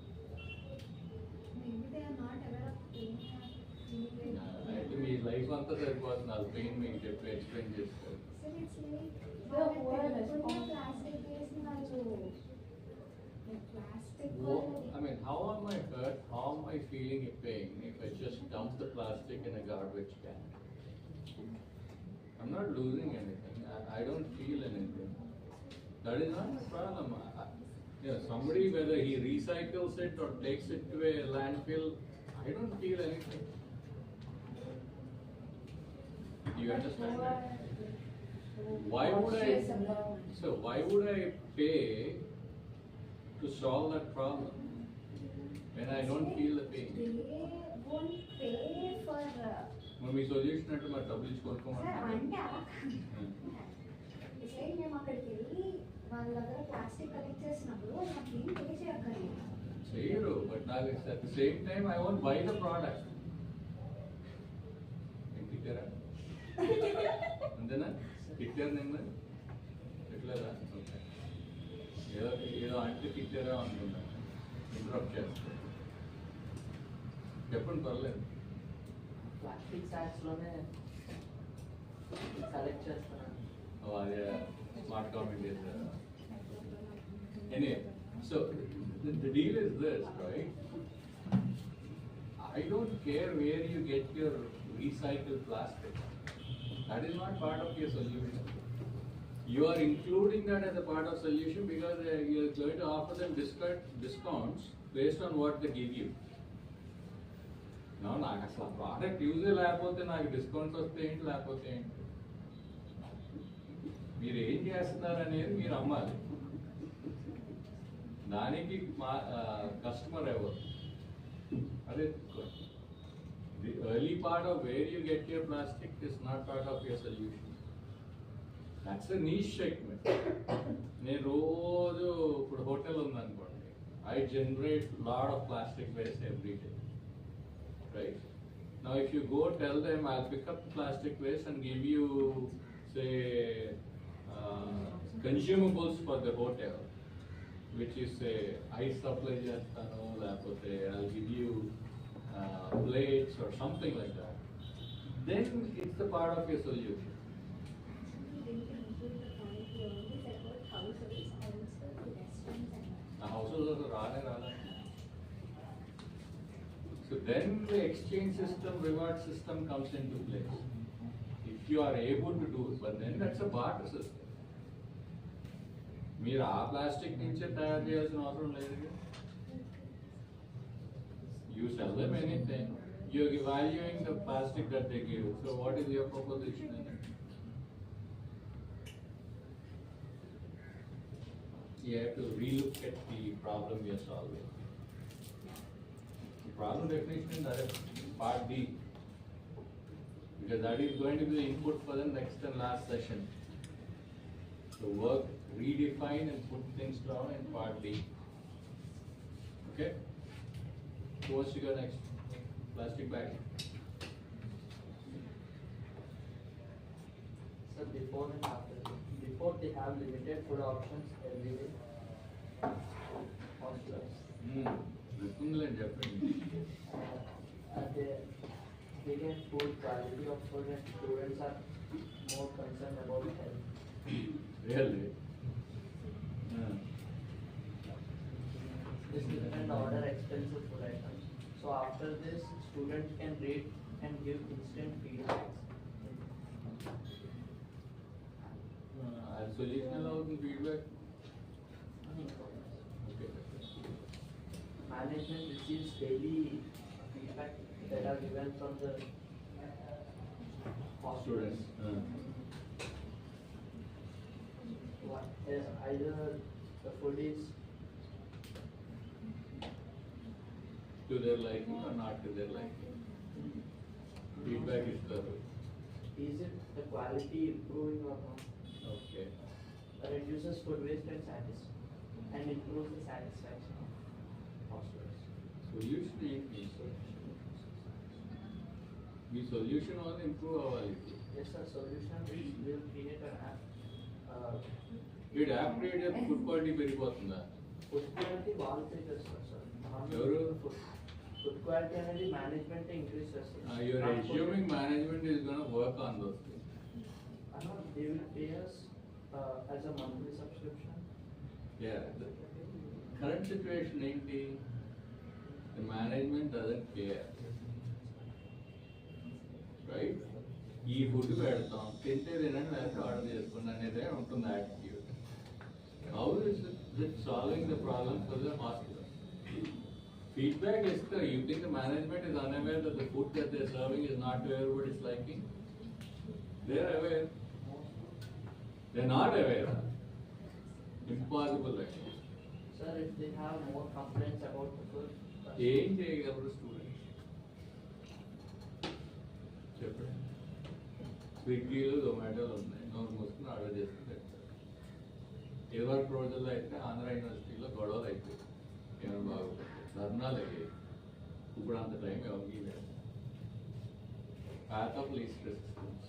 Maybe they are not aware of pain. I think me life అంతా సరిపోతుంది అది pain మీకు చెప్పి explain చేస్తారు. So it's like The word plastic waste plastic. I mean, how am I hurt? How am I feeling a pain if I just dump the plastic in a garbage can? I'm not losing anything. I don't feel anything. That is not the problem. Somebody, whether he recycles it or takes it to a landfill, I don't feel anything. Do you understand that? Why would I pay to solve that problem when I don't feel the pain? They won't pay for. Me solution అంటే మరి డబ్బులు ఇచ్చి కొనుక్కోమంటారు. అంటే it's like మేము అక్కడికి వెళ్ళి వాళ్ళ దగ్గర ప్లాస్టిక్ కలెక్ట్ చేసినప్పుడు నాకు ఏం పే చేయక్కర్లేదు. చేయరు, బట్ నాకు at the same time I want buy the product. తిట్టారా అంతేనా? తిట్టారు నిన్న తిట్టలేదా? ఏదో అంటే తిట్టారా అనుకున్నాను. ఇంటరప్ట్ చేస్తాను, చెప్పండి పర్లేదు. ప్లాస్టిక్ సాక్స్ లోనే సెలెక్ట్ చేస్తాను. అదే స్మార్ట్ కామెంట్ చేశారు. Anyway, so the deal is this, right? I don't care where you get your recycled plastic. That is not part of your solution. You are including that as a part of solution because you are going to offer them discounts based on what they give you. Now, నాకు అసలు product యూజే లేకపోతే నాకు discounts వస్తే ఏంటి లేకపోతే ఏంటి? మీరు ఏం చేస్తున్నారు అనేది మీరు అమ్మాలి. దానికి మా కస్టమర్ ఎవరు? అదే the early part of where you get your plastic is not part of your solution. That's a niche segment. నేను రోజు ఇప్పుడు హోటల్ ఉందనుకోండి, I generate lot of plastic waste every day, right? Now if you go tell them I'll pick up the plastic waste and give you say consumables for the hotel, which is say ice supply chestanu leకపోతే I'll give you plates or something like that, then it's the part of your solution. Houses also రాలే. So then the exchange system, reward system comes into place. If you are able to do it, but then that's a barter system. మీరు ఆ plastic నుంచే తయారు చేయాల్సిన అవసరం లేదు. You sell them anything. You're evaluating the plastic that they give. So what is your proposition in it? You have to relook at the problem you're solving. The problem definition, that is part D. Because that is going to be the input for the next and last session. So work, redefine and put things down in part D. Okay? Who wants to go next? Plastic bag. the before and after. Before they have limited food options every day. Hostelers. They get food, quality of food, and students are more concerned about health. Really? They sit and order expensive food items. So after this, students can rate and give instant feedbacks. Solution allows feedback. Okay. Management receives daily feedback that are given from the Students. Either the food is To their liking or not to their liking. Feedback is the is it the quality improving or not? okay. Reduces food waste and improves the satisfaction of hostelers. Solution is the solution will improve our life. Yes, sir. Solution will create an app. It app create food quality పెరిగిపోతుందా? Food quality వాళ్ళు pay చేస్తారు sir. ఎవరు? Food quality అనేది management increase చేస్తారు. You are assuming management is going to work on those things. They will pay us as a monthly subscription. Yeah. The current situation ఏంటి? The management doesn't care. Right? ఈ food పెడతాం తింటే తినండి లేకపోతే order చేసుకోండి అనేదే ఉంటుంది attitude. How is it solving the problem for the hospital? Feedback is clear. You think the management is unaware that the food that they're serving is not to everybody's liking? They're aware. They're not aware. Impossible actually. Sir, if they have more complaints about the food. ఏం చేయగలరు students? చెప్పండి. స్విగ్గీలు జొమాటోలు ఉన్నాయి, నోరు మూసుకుని order చేసుకుని పెడతారు. ఇదివరకు రోజుల్లో అయితే ఆంధ్ర యూనివర్సిటీలో గొడవలు అయిపోయి ఏమైనా బాగుంటుంది, ధర్నాలు అయ్యాయి. ఇప్పుడు అంత టైం ఎవరికి లేదు. Path of least resistance.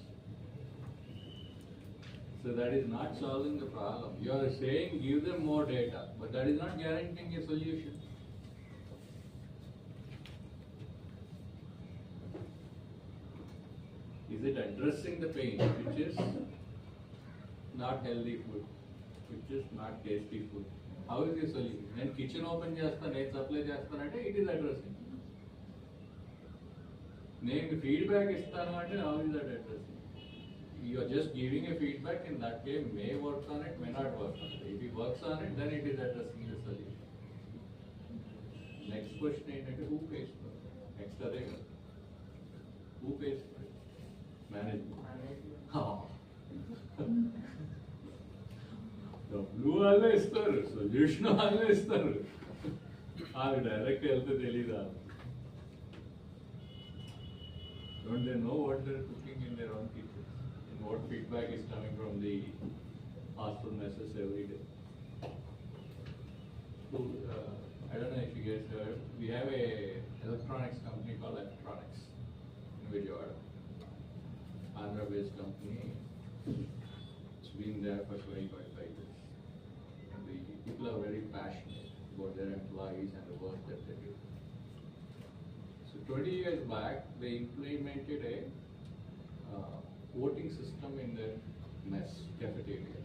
So that is not solving the problem. You are saying give them more data, but that is not guaranteeing a solution. Is it addressing the pain, which is not healthy food, which is not tasty food? How is the solution? Then kitchen open chestanu, నేను supply చేస్తానంటే it is addressing. నేను feedback ఇస్తాను అంటే how is that addressing? You are just giving a feedback and that way may work on it, may not work on it. If it works on it, then it is addressing the solution. Next question ఏంటంటే who pays for it? Next అదే కదా. Who pays for it? Management. డబ్బులు వాళ్ళే ఇస్తారు, solution వాళ్ళే ఇస్తారు. అది direct వెళ్తే తెలీదా? Don't they know what they're cooking in their own kitchen? And what feedback is coming from the hospital messes every day? So, I don't know if you guys heard, we have a electronics company called Electronics in Vijayawada. Andhra-based company. It's been there for 25 years. And the people are very passionate about their employees and the work that they do. So 20 years back, they implemented a voting system in their mess cafeteria.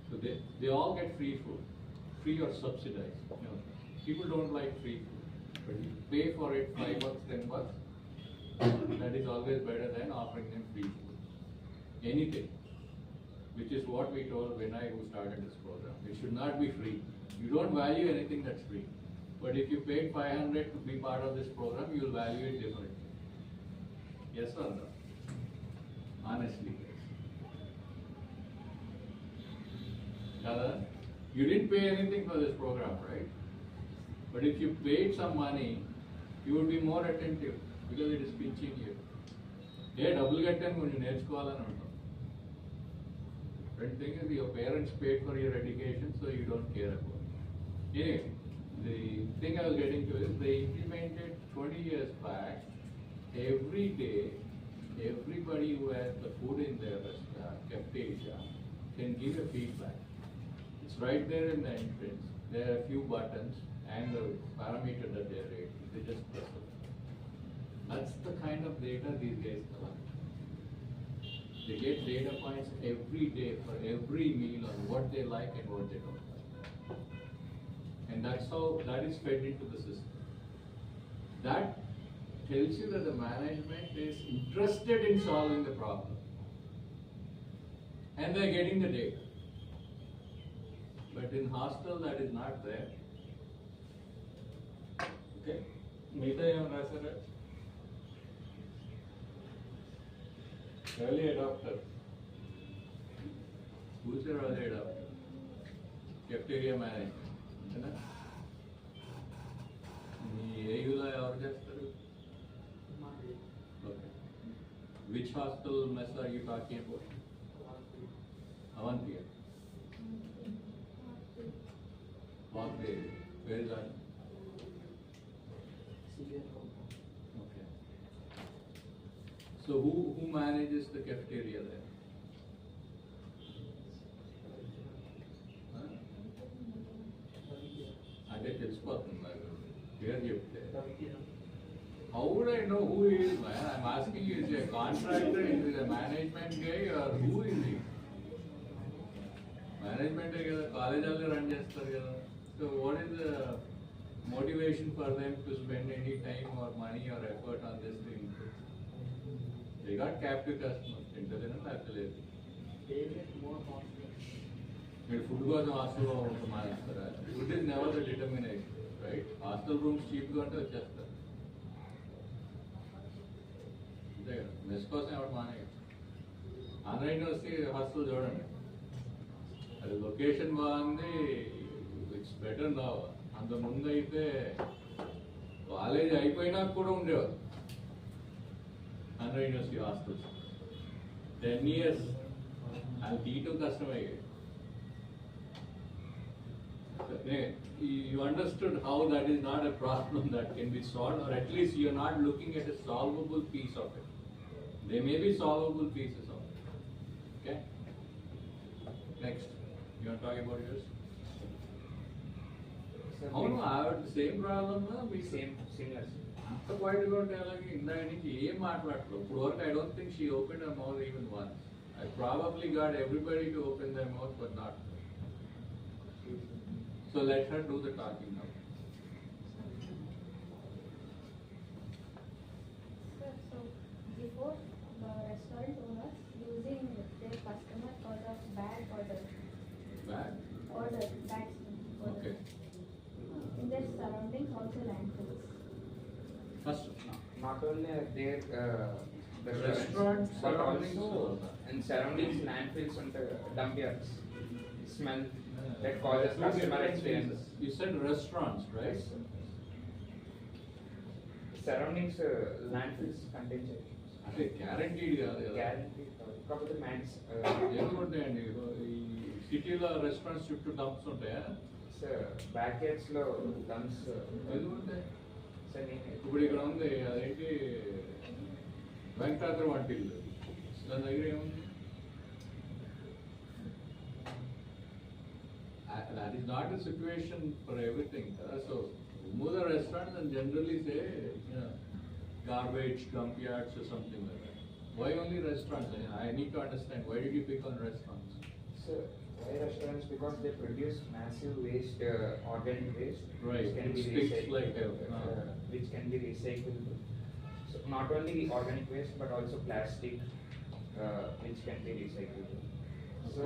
So they all get free food, free or subsidized. You know, people don't like free food, but you pay for it $5, $10. That is always better than offering them free food. Anything, which is what we told Vinay who started this program. It should not be free. You don't value anything that's free. But if you paid 500 to be part of this program, you will value it differently. Yes or no? Honestly. You didn't pay anything for this program, right? But if you paid some money, you would be more attentive because it is pinching you. Yeah, double get them when you నేర్చుకోవాలని ఉంటాం. Second thing is your parents paid for your education, so you don't care about it. Anyway, the thing I was getting to is they implemented 20 years back, every day everybody who has the food in their cafeteria can give a feedback. It's right there in the entrance. There are a few buttons and the parameter that they rate. They just press it. That's the kind of data these guys collect. They get data points every day for every meal on what they like and what they don't like. And that's how that is fed into the system. That tells you that the management is interested in solving the problem. And they're getting the data. But in hostel that is not there. Okay? Mita Yamrasara. Early adopter. Who's your early adopter? Cafeteria management. Okay. Which hostel mess are you talking about? Avanti. Where is that? Okay. So who manages the cafeteria there? I get it's How would I know who he is, man? I'm asking you, is he a contractor, is he a management guy, or who is he? Management college run chestar. So what is the motivation for them to spend any time or money or effort on this thing? They got captive customers. They get more costly. Food was hostel. Food is never the determination, right? Hostel rooms cheap got chestar. Mess కోసం ఎవరు మానే Andhra university hostel చూడండి అది location బాగుంది it's better నా అంత ముందు అయితే కాలేజ్ అయిపోయినా కూడా ఉండేవారు ఆంధ్ర యూనివర్సిటీ హాస్టల్స్ 10 years అది తీయటం కష్టమయ్యాయి you understood how that is not a problem that can be solved, or at least you are not looking at a solvable piece of it. There may be solvable pieces of it. Okay? Next. You want to talk about yours? How no, I have the same problem, Similar. So why do you tell me in the I don't think she opened her mouth even once. I probably got everybody to open their mouth, but not. So let her do the talking now. Sir, so before the restaurant owners using their customer for the bad order. Bad? Order, bad order. Okay. In their surroundings also landfills. First, Not only are there Restaurant restaurants, but surroundings also also. in surroundings landfills and dump yards. Smell that causes Two customer different experience. things. You said restaurants, right? Surroundings landfills contain అంటే guaranteed కాదు కదా. guaranteed. కాకపోతే max ఏముంటాయండి ఈ సిటీలో restaurants చుట్టూ dumps ఉంటాయా? Back yards లో dumps ఎందుకుంటాయి? Sir నేను ఇప్పుడు ఇక్కడ ఉంది అదేంటి వెంకటాద్రి వంటిల్లు దాని దగ్గర ఏముంది? That is not a situation for everything. So remove the restaurants and generally say, garbage dump yards or something like that. Why only restaurants? I need to understand. Why did you pick on restaurants? So why restaurants? Because they produce massive waste, organic waste, Right. which can It be sticks recycled. like Which can be recycled. So not only organic waste, but also plastic, which can be recycled. So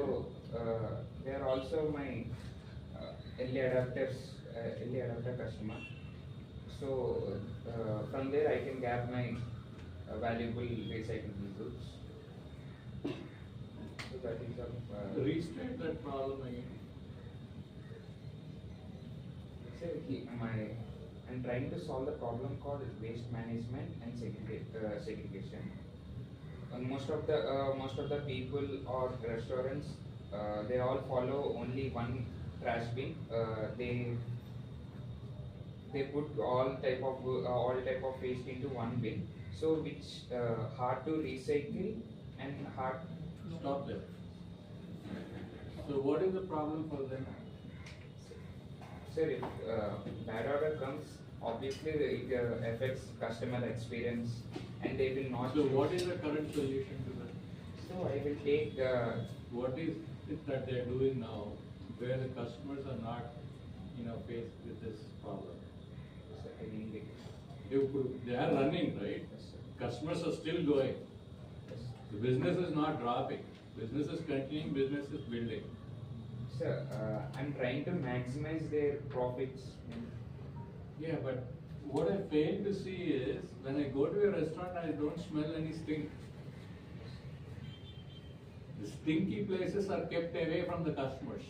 they are also my early adopter customer. So from there I can grab my valuable recyclable goods. So that is Restate that problem again. So I'm trying to solve the problem called waste management and segregation. And most of the people or restaurants, they all follow only one trash bin. They they put all type of waste into one bin, so which hard to recycle and hard. Stop there. So what is the problem for them? Sir, if bad order comes, obviously it affects customer experience, and they will not. So what is the current solution to that? So I will take. What is it that they are doing now, where the customers are not, faced with this problem? So I mean, They are running, right? Customers are still going. The business is not dropping. Business is continuing. Business is building. Sir, I'm trying to maximize their profits. Yeah, but what I fail to see is when I go to a restaurant, I don't smell any stink. The stinky places are kept away from the customers.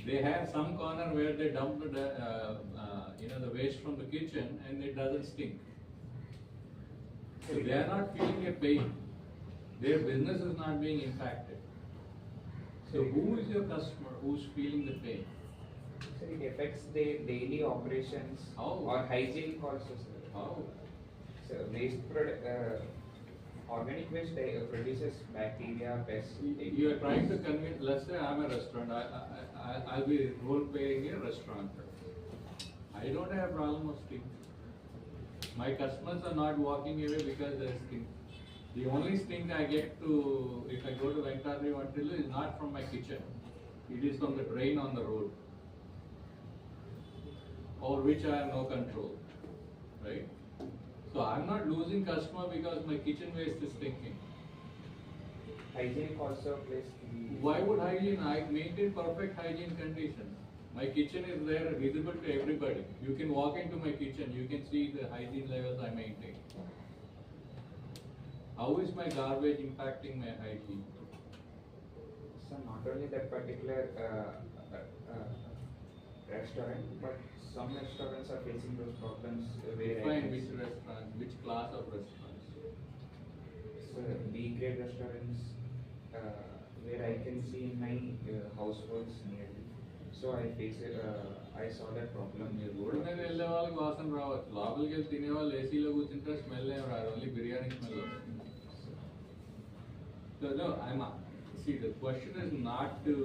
They have some corner where they dump the waste from the kitchen, and it doesn't stink. So they are not feeling a pain. Their business is not being impacted. So who is your customer who's feeling the pain? So it affects their daily operations or hygiene also, sir. How? So organic waste produces bacteria, pests. You are trying to convince, let's say I'm a restaurant, I'll be role playing a restaurant. I don't have a problem of stink. My customers are not walking away because there's stink. The only stink I get if I go to Venkatadri Vantillu is not from my kitchen. It is from the drain on the road, over which I have no control, right? So I'm not losing customer because my kitchen waste is stinking. Hygiene also plays. Why would hygiene? I maintain perfect hygiene conditions. My kitchen is there, visible to everybody. You can walk into my kitchen, you can see the hygiene levels I maintain. How is my garbage impacting my hygiene? So not only that particular restaurant, but some restaurants are facing those problems where Define which restaurant, which class of restaurants? So B grade restaurants where I can see in my households nearly. So I saw that problem. మీరు road మీద వెళ్ళే వాళ్ళకి వాసన రావచ్చు, లోపలికి వెళ్ళి తినే వాళ్ళు ఏసీలో కూర్చుంటే స్మెల్ ఏం రాదు, ఓన్లీ బిర్యానీ స్మెల్ వస్తుంది. So no, see, the question is not to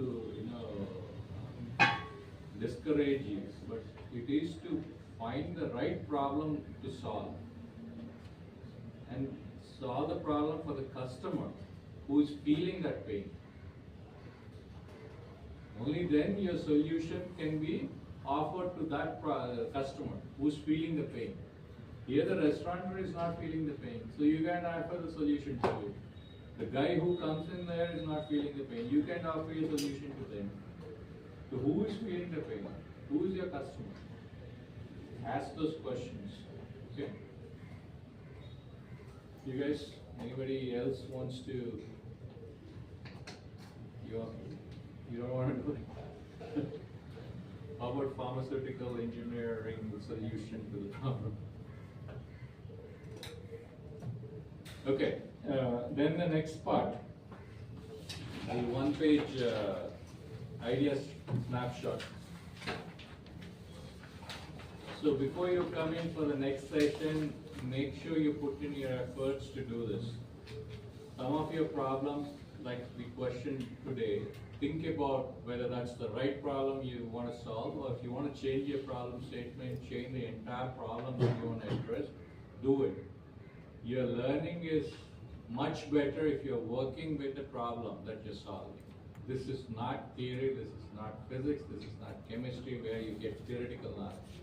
discourage you, but it is to find the right problem to solve, and solve the problem for the customer who is feeling that pain. Only then your solution can be offered to that customer who is feeling the pain. Here the restaurateur is not feeling the pain, so you can offer the solution to it. The guy who comes in there is not feeling the pain. You can offer a solution to them. So who is feeling the pain? Who is your customer? Ask those questions. Okay? You guys, anybody else wants to? You don't want to do it? How about pharmaceutical engineering solution to the problem? Okay, then the next part, the one-page idea snapshot. So before you come in for the next session, make sure you put in your efforts to do this. Some of your problems, like the question today, think about whether that's the right problem you want to solve, or if you want to change your problem statement, change the entire problem that you want to address, do it. Your learning is much better if you're working with the problem that you're solving. This is not theory, this is not physics, this is not chemistry where you get theoretical knowledge.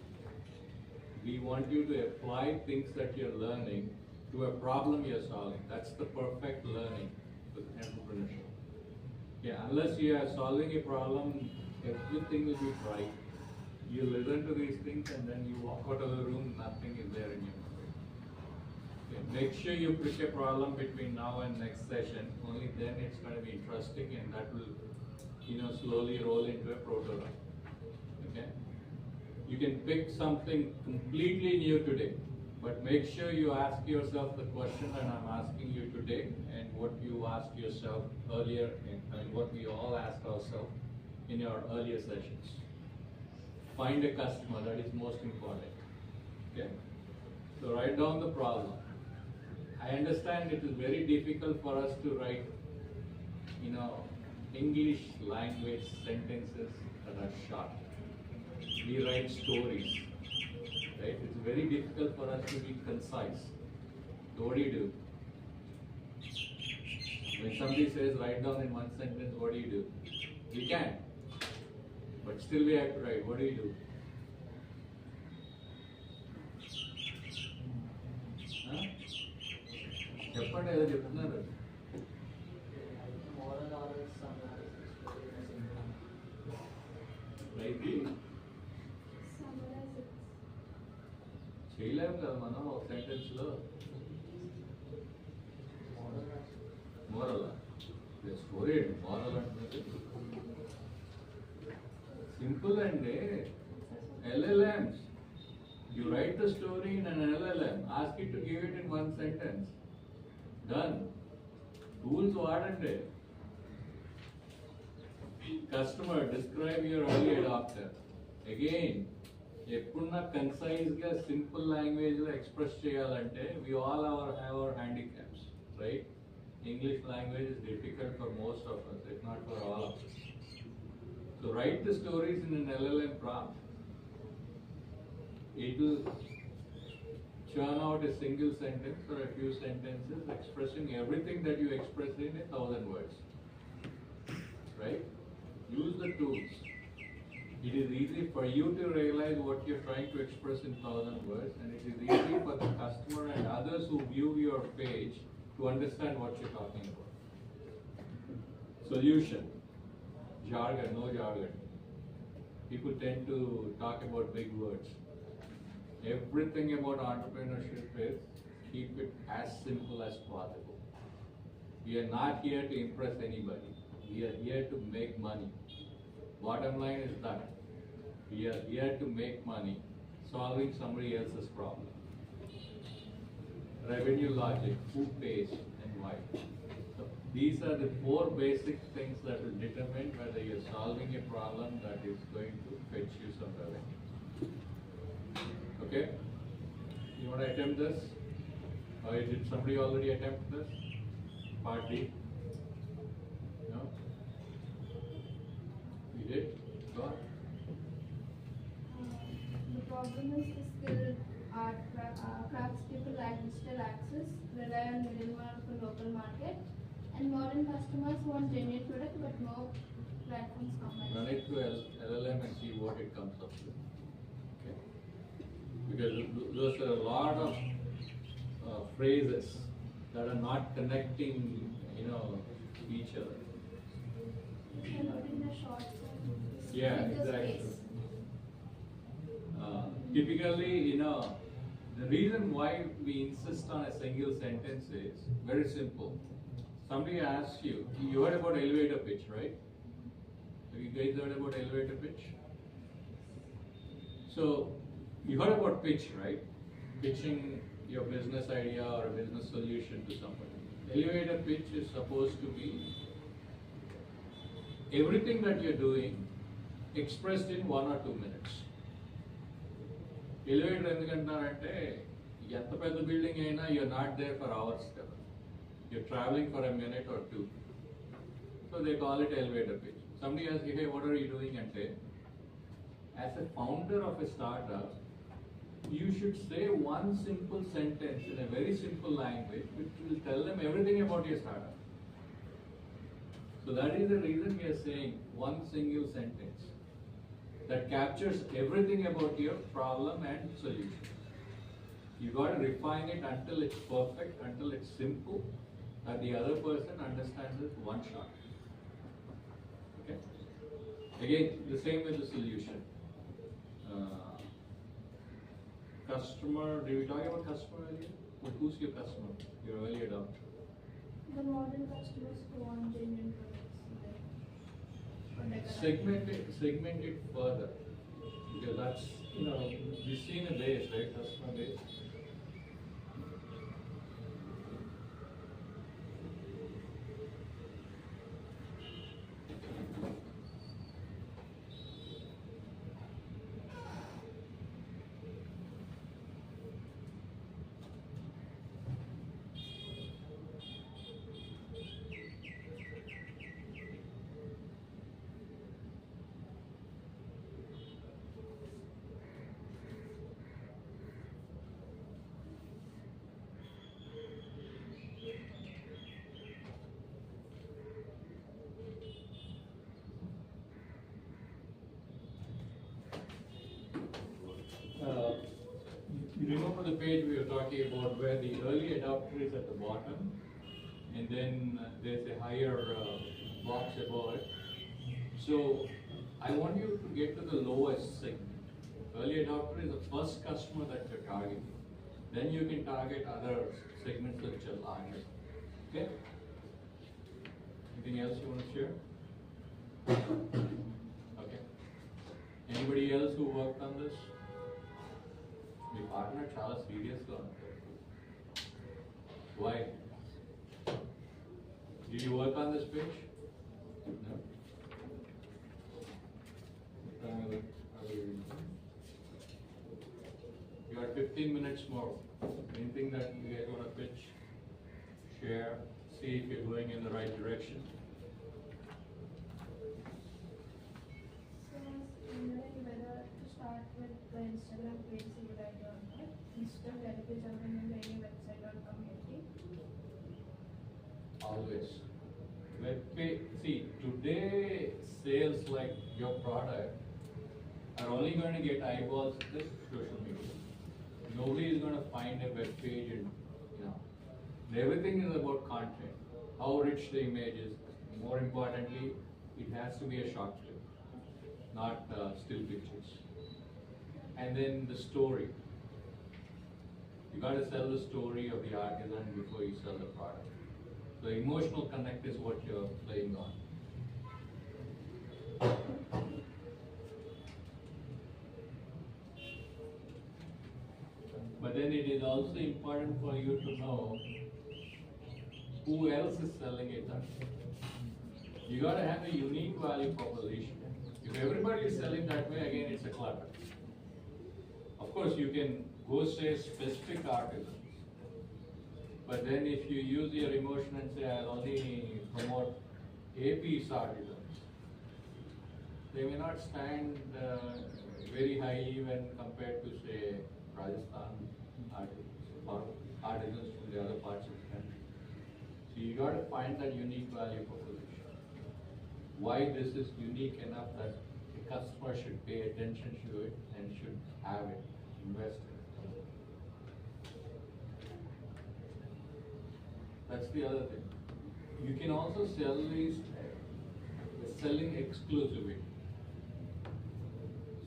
We want you to apply things that you're learning to a problem you're solving. That's the perfect learning with entrepreneurship. Yeah, unless you are solving a problem, everything will be right. You listen to these things and then you walk out of the room, nothing is there in your mind. Okay, make sure you pick a problem between now and next session. Only then it's going to be interesting, and that will, slowly roll into a prototype. Okay. You can pick something completely new today, but make sure you ask yourself the question that I'm asking you today, and what you asked yourself earlier, and what we all ask ourselves in your earlier sessions. find a customer, that is most important. Okay? So write down the problem. I understand it is very difficult for us to write, English language sentences that are short. We write stories, right? It's very difficult for us to be concise. So what do? When somebody says write down in one sentence, what do? We can, but still we have to write. What do? చెప్పండి ఏదో చెప్తున్నారు. Moral or summarize the story in a simple. Right Summarize it. చేయలేము కదా మనం ఒక sentence లో. Moral story అండి, moral అంటే సింపుల్ అండి. LLMs, you write the story in an LLM, ask it to give it in one sentence, done. Tools వాడండి. Customer, describe your early adopter. Again, ఎప్పుడున్నా కన్సైజ్ గా సింపుల్ లాంగ్వేజ్ లో express చేయాలంటే we all have our handicaps, right? English language is difficult for most of us, if not for all of us. So write the stories in an LLM prompt. It will churn out a single sentence or a few sentences expressing everything that you express in 1,000 words. Right? Use the tools. It is easy for you to realize what you're trying to express in 1,000 words, and it is easy for the customer and others who view your page to understand what you're talking about. Solution. Jargon, no jargon. People tend to talk about big words. Everything about entrepreneurship is keep it as simple as possible. We are not here to impress anybody. We are here to make money. Bottom line is that we are here to make money solving somebody else's problem. Revenue logic, who pays and why. So these are the 4 basic things that will determine whether you're solving a problem that is going to fetch you some revenue. Okay? You want to attempt this? Or did somebody already attempt this? Part D? No? You did? Go on. The problem is the skilled craftspeople lack digital access, rely on middleman for local market, and modern customers want genuine product but no platforms combine. Run it through LLM and see what it comes up with. Okay? Because those are a lot of phrases that are not connecting, each other. And within the short Yeah, with the exactly. space. Typically, the reason why we insist on a single sentence is very simple. Somebody asks you heard about elevator pitch, right? Have you guys heard about elevator pitch? So, you heard about pitch, right? Pitching your business idea or a business solution to somebody. Elevator pitch is supposed to be everything that you're doing expressed in 1 or 2 minutes. Elevator ఎందుకంటున్నారంటే ఎంత పెద్ద building అయినా you're not there for hours కదా. You're traveling for a minute or 2. So they call it elevator pitch. Somebody asks you, hey, what are you doing? ante as a founder of a startup, you should say one simple sentence in a very simple language which will tell them everything about your startup. So that is the reason we are saying one single sentence that captures everything about your problem and solution. You got to refine it until it's perfect, until it's simple, that the other person understands it one shot. Okay? Again, the same with the solution. Customer, did we talk about customer earlier? Well, who's your customer? Your early adopter. The modern customers who want genuine products. Segment it further, because that's, we've seen a base, right? Customer base. You remember the page we were talking about where the early adopter is at the bottom, and then there's a higher box above it. So I want you to get to the lowest segment. Early adopter is the first customer that you're targeting. Then you can target other segments which are larger. Okay? Anything else you want to share? Okay. Anybody else who worked on this? Me partner చాలా సీరియస్గా ఉంటారు. Why? Did you work on this page? No? You got 15 minutes more. Anything that you guys want to pitch, share, see if you're going in the right direction? So I was wondering whether to start with the Instagram page is a good idea or not. Instead of directly jumping into any website or community. Always. Web page, see, today sales like your product are only going to get eyeballs with social media. Nobody is going to find a web page and, everything is about content. How rich the image is. More importantly, it has to be a short clip, not still pictures. And then the story. You got to sell the story of the artisan before you sell the product. The emotional connect is what you're playing on. But then it is also important for you to know who else is selling it. You got to have a unique value proposition. If everybody is selling that way, again, it's a clutter. Of course, you can go say specific artisans. But then if you use your emotion and say, I'll only promote AP's artisans, they may not stand very high even compared to, say, Rajasthan artisans or artisans from the other parts of the country. So you got to find that unique value proposition. Why this is unique enough that the customer should pay attention to it and should have it, invest in it. That's the other thing. You can also sell these selling exclusivity.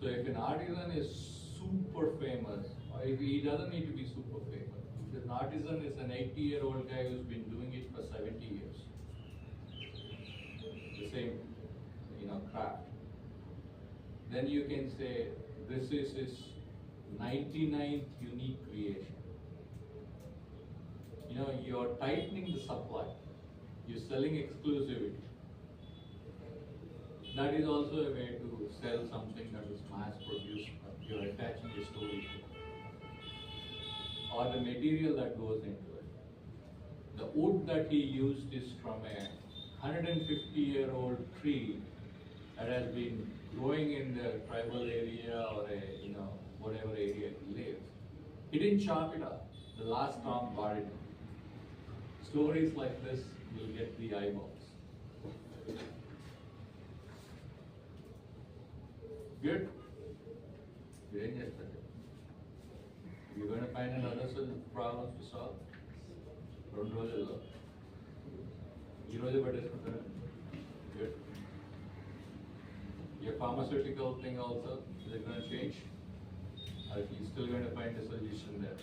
So if an artisan is super famous, or if he doesn't need to be super famous, if an artisan is an 80-year-old guy who's been doing it for 70 years, the same, craft, then you can say this is his 99th unique creation. You're tightening the supply. You're selling exclusivity. That is also a way to sell something that is mass produced. You're attaching a story to it. Or the material that goes into it. The wood that he used is from a 150-year-old tree that has been growing in the tribal area or whatever area he lives. He didn't chop it up. The last storm buried it. Stories like this will get the eyeballs. Good? You're going to find another problems to solve. Don't roll it up. You know the Good. Your pharmaceutical thing also, is it going to change? Or are you still going to find a solution there?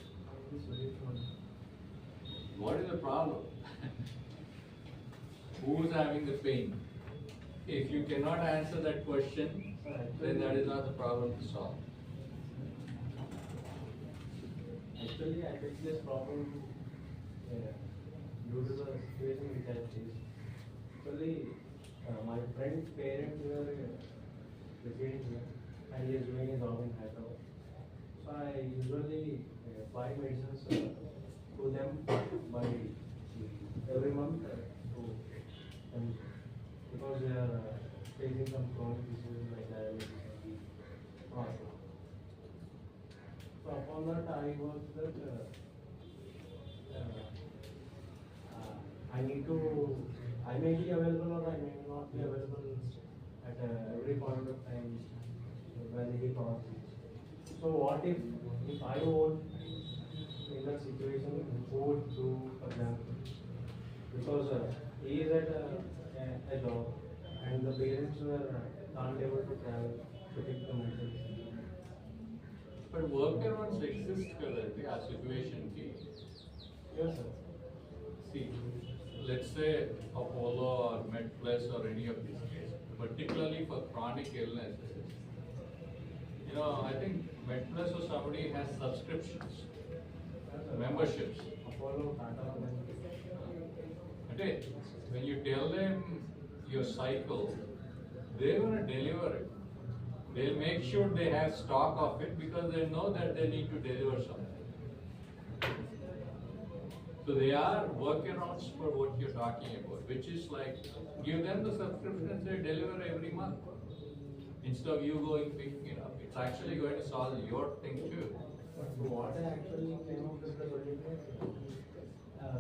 What is the problem? Who's having the pain? If you cannot answer that question, then that is not the problem to solve. Actually, I faced this problem due to the situation which I faced. Actually, my friend's parents were residing here and he is doing his job in Hyderabad. So I usually buy medicines to them by every month because they are facing some chronic diseases like diabetes and asthma. So upon that I was that I may be available or I may not be available at every point of time when he calls. So what if if I would in that situation, who would do, for example, because he is at a job and the parents were not able to travel to take the medicine. But workarounds exist currently, a situation ki. Yes, sir. See, let's say Apollo or MedPlus or any of these cases, particularly for chronic illnesses. You know, I think MedPlus or somebody has subscriptions, memberships. Apollo, Tata, Okay, when you tell them your cycle, they're gonna deliver it. They'll make sure they have stock of it because they know that they need to deliver something. So they are workarounds for what you're talking about, which is like, give them the subscription and say deliver every month. Instead of you going picking it up, it's actually going to solve your thing too. But what I actually came up with the solution is,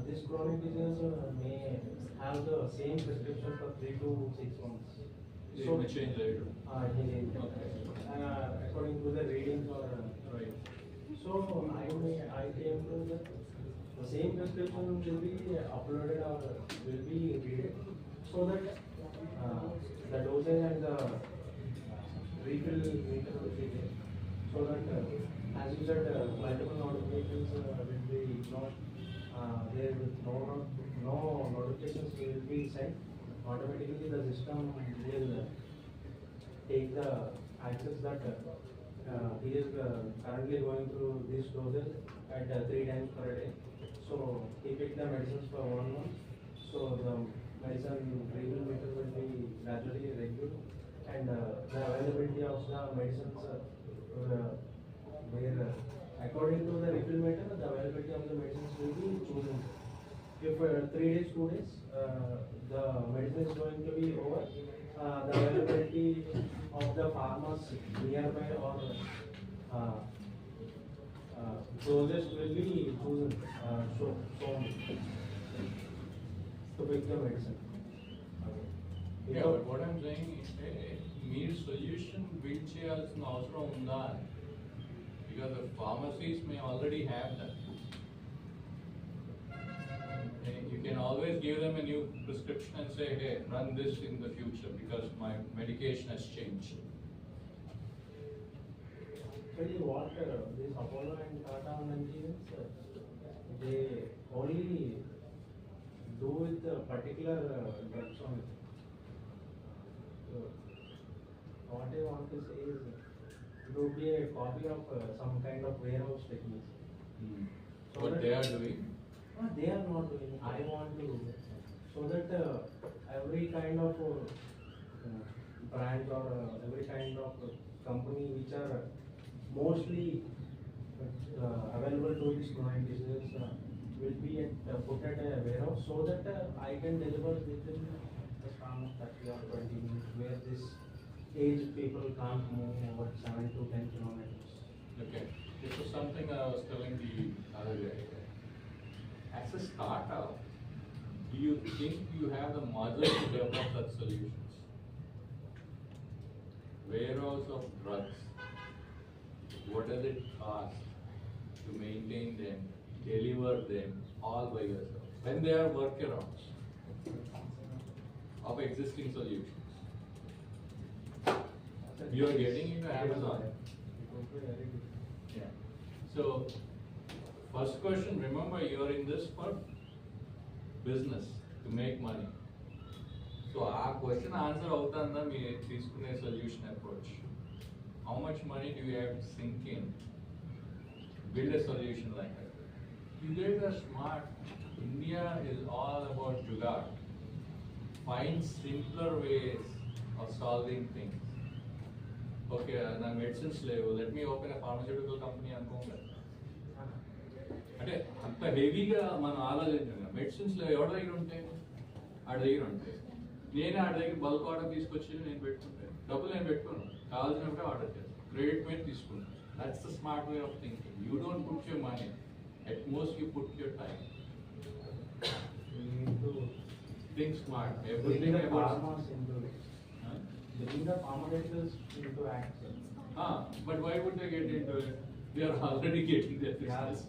this chronic disease may have the same prescription for 3 to 6 months. It may change later. Okay. According to the readings or right. So I came to the same prescription will be uploaded or will be read so that the dosage and the refill meter will be there. So that as you said, multiple notifications will be ignored. There will no notifications will be sent. Automatically the system will take the access that he is currently going through this doses at 3 times per day. So he picked the medicines for 1 month. So the medicine refill meter will be gradually reduced and the availability of the medicines where according to the refill meter, the availability of the medicines will be chosen. If 3 days, 2 days, the medicine is going to be over, the availability of the farmers nearby or closest will be chosen, shown to pick the medicine. Yeah, but what I'm saying is, మీరు solution build చేయాల్సిన అవసరం ఉందా? Because the pharmacies may already have that. You can always give them a new prescription and say, hey, run this in the future because my medication has changed. Actually, what this Apollo and Tata Nandins, they only do with the particular drugs only. So, what I want to say is, it would be a copy of some kind of warehouse techniques. So What that- they are doing? They are not doing. I want to do that. So that every kind of brand or every kind of company which are mostly available to this chronic disease will be put at a warehouse so that I can deliver within the span of 30 or 20 minutes where this aged people can't move over 7 to 10 kilometers. Okay, this is something I was telling the other day. As a startup, do you think you have the muscle to develop such solutions? Warehouse of drugs, what does it cost to maintain them, deliver them all by yourself? When they are workarounds of existing solutions. You are getting into Amazon. Yeah. So, first question, remember you are in this for business, to make money. So, our question answer avutanda me teeskune solution approach. How much money do you have to sink in? Build a solution like that. You guys are smart. India is all about jugaad. Find simpler ways of solving things. Okay, na medicines level, let me open a pharmaceutical company అనుకోండి. అంటే అంత హెవీగా మనం ఆలోచించాం. Medicines లో ఎవరి దగ్గర ఉంటాయి? ఆడ దగ్గర ఉంటాయి. నేనే ఆడ దగ్గర బల్క్ ఆర్డర్ తీసుకొచ్చి నేను పెట్టుకుంటాను. డబ్బులు నేను పెట్టుకున్నాను, కావాల్సినప్పుడు ఆర్డర్ చేస్తాను, క్రెడిట్ మీద తీసుకుంటాను. That's the smart way of thinking. You don't put your money, at most you put your time. Think smart. Everything Bring the about farmers into it. Bring the pharmaceuticals into action. but why would they get into it? We are already getting their business.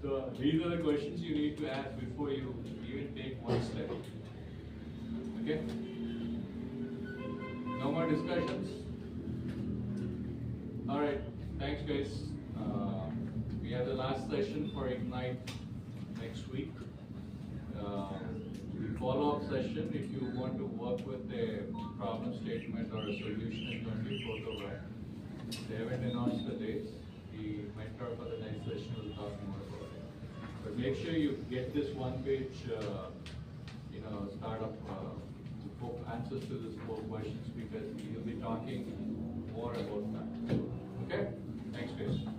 So these are the questions you need to ask before you even take one step. Okay? No more discussions? Alright, thanks guys. We have the last session for Ignite next week. The follow-up session, if you want to work with a problem statement or a solution, is going to be photograph. They haven't announced the dates. The mentor for the next session will talk more about it. But make sure you get this one-page, startup answers to these 4 questions, because you'll be talking more about that. Okay? Thanks, guys.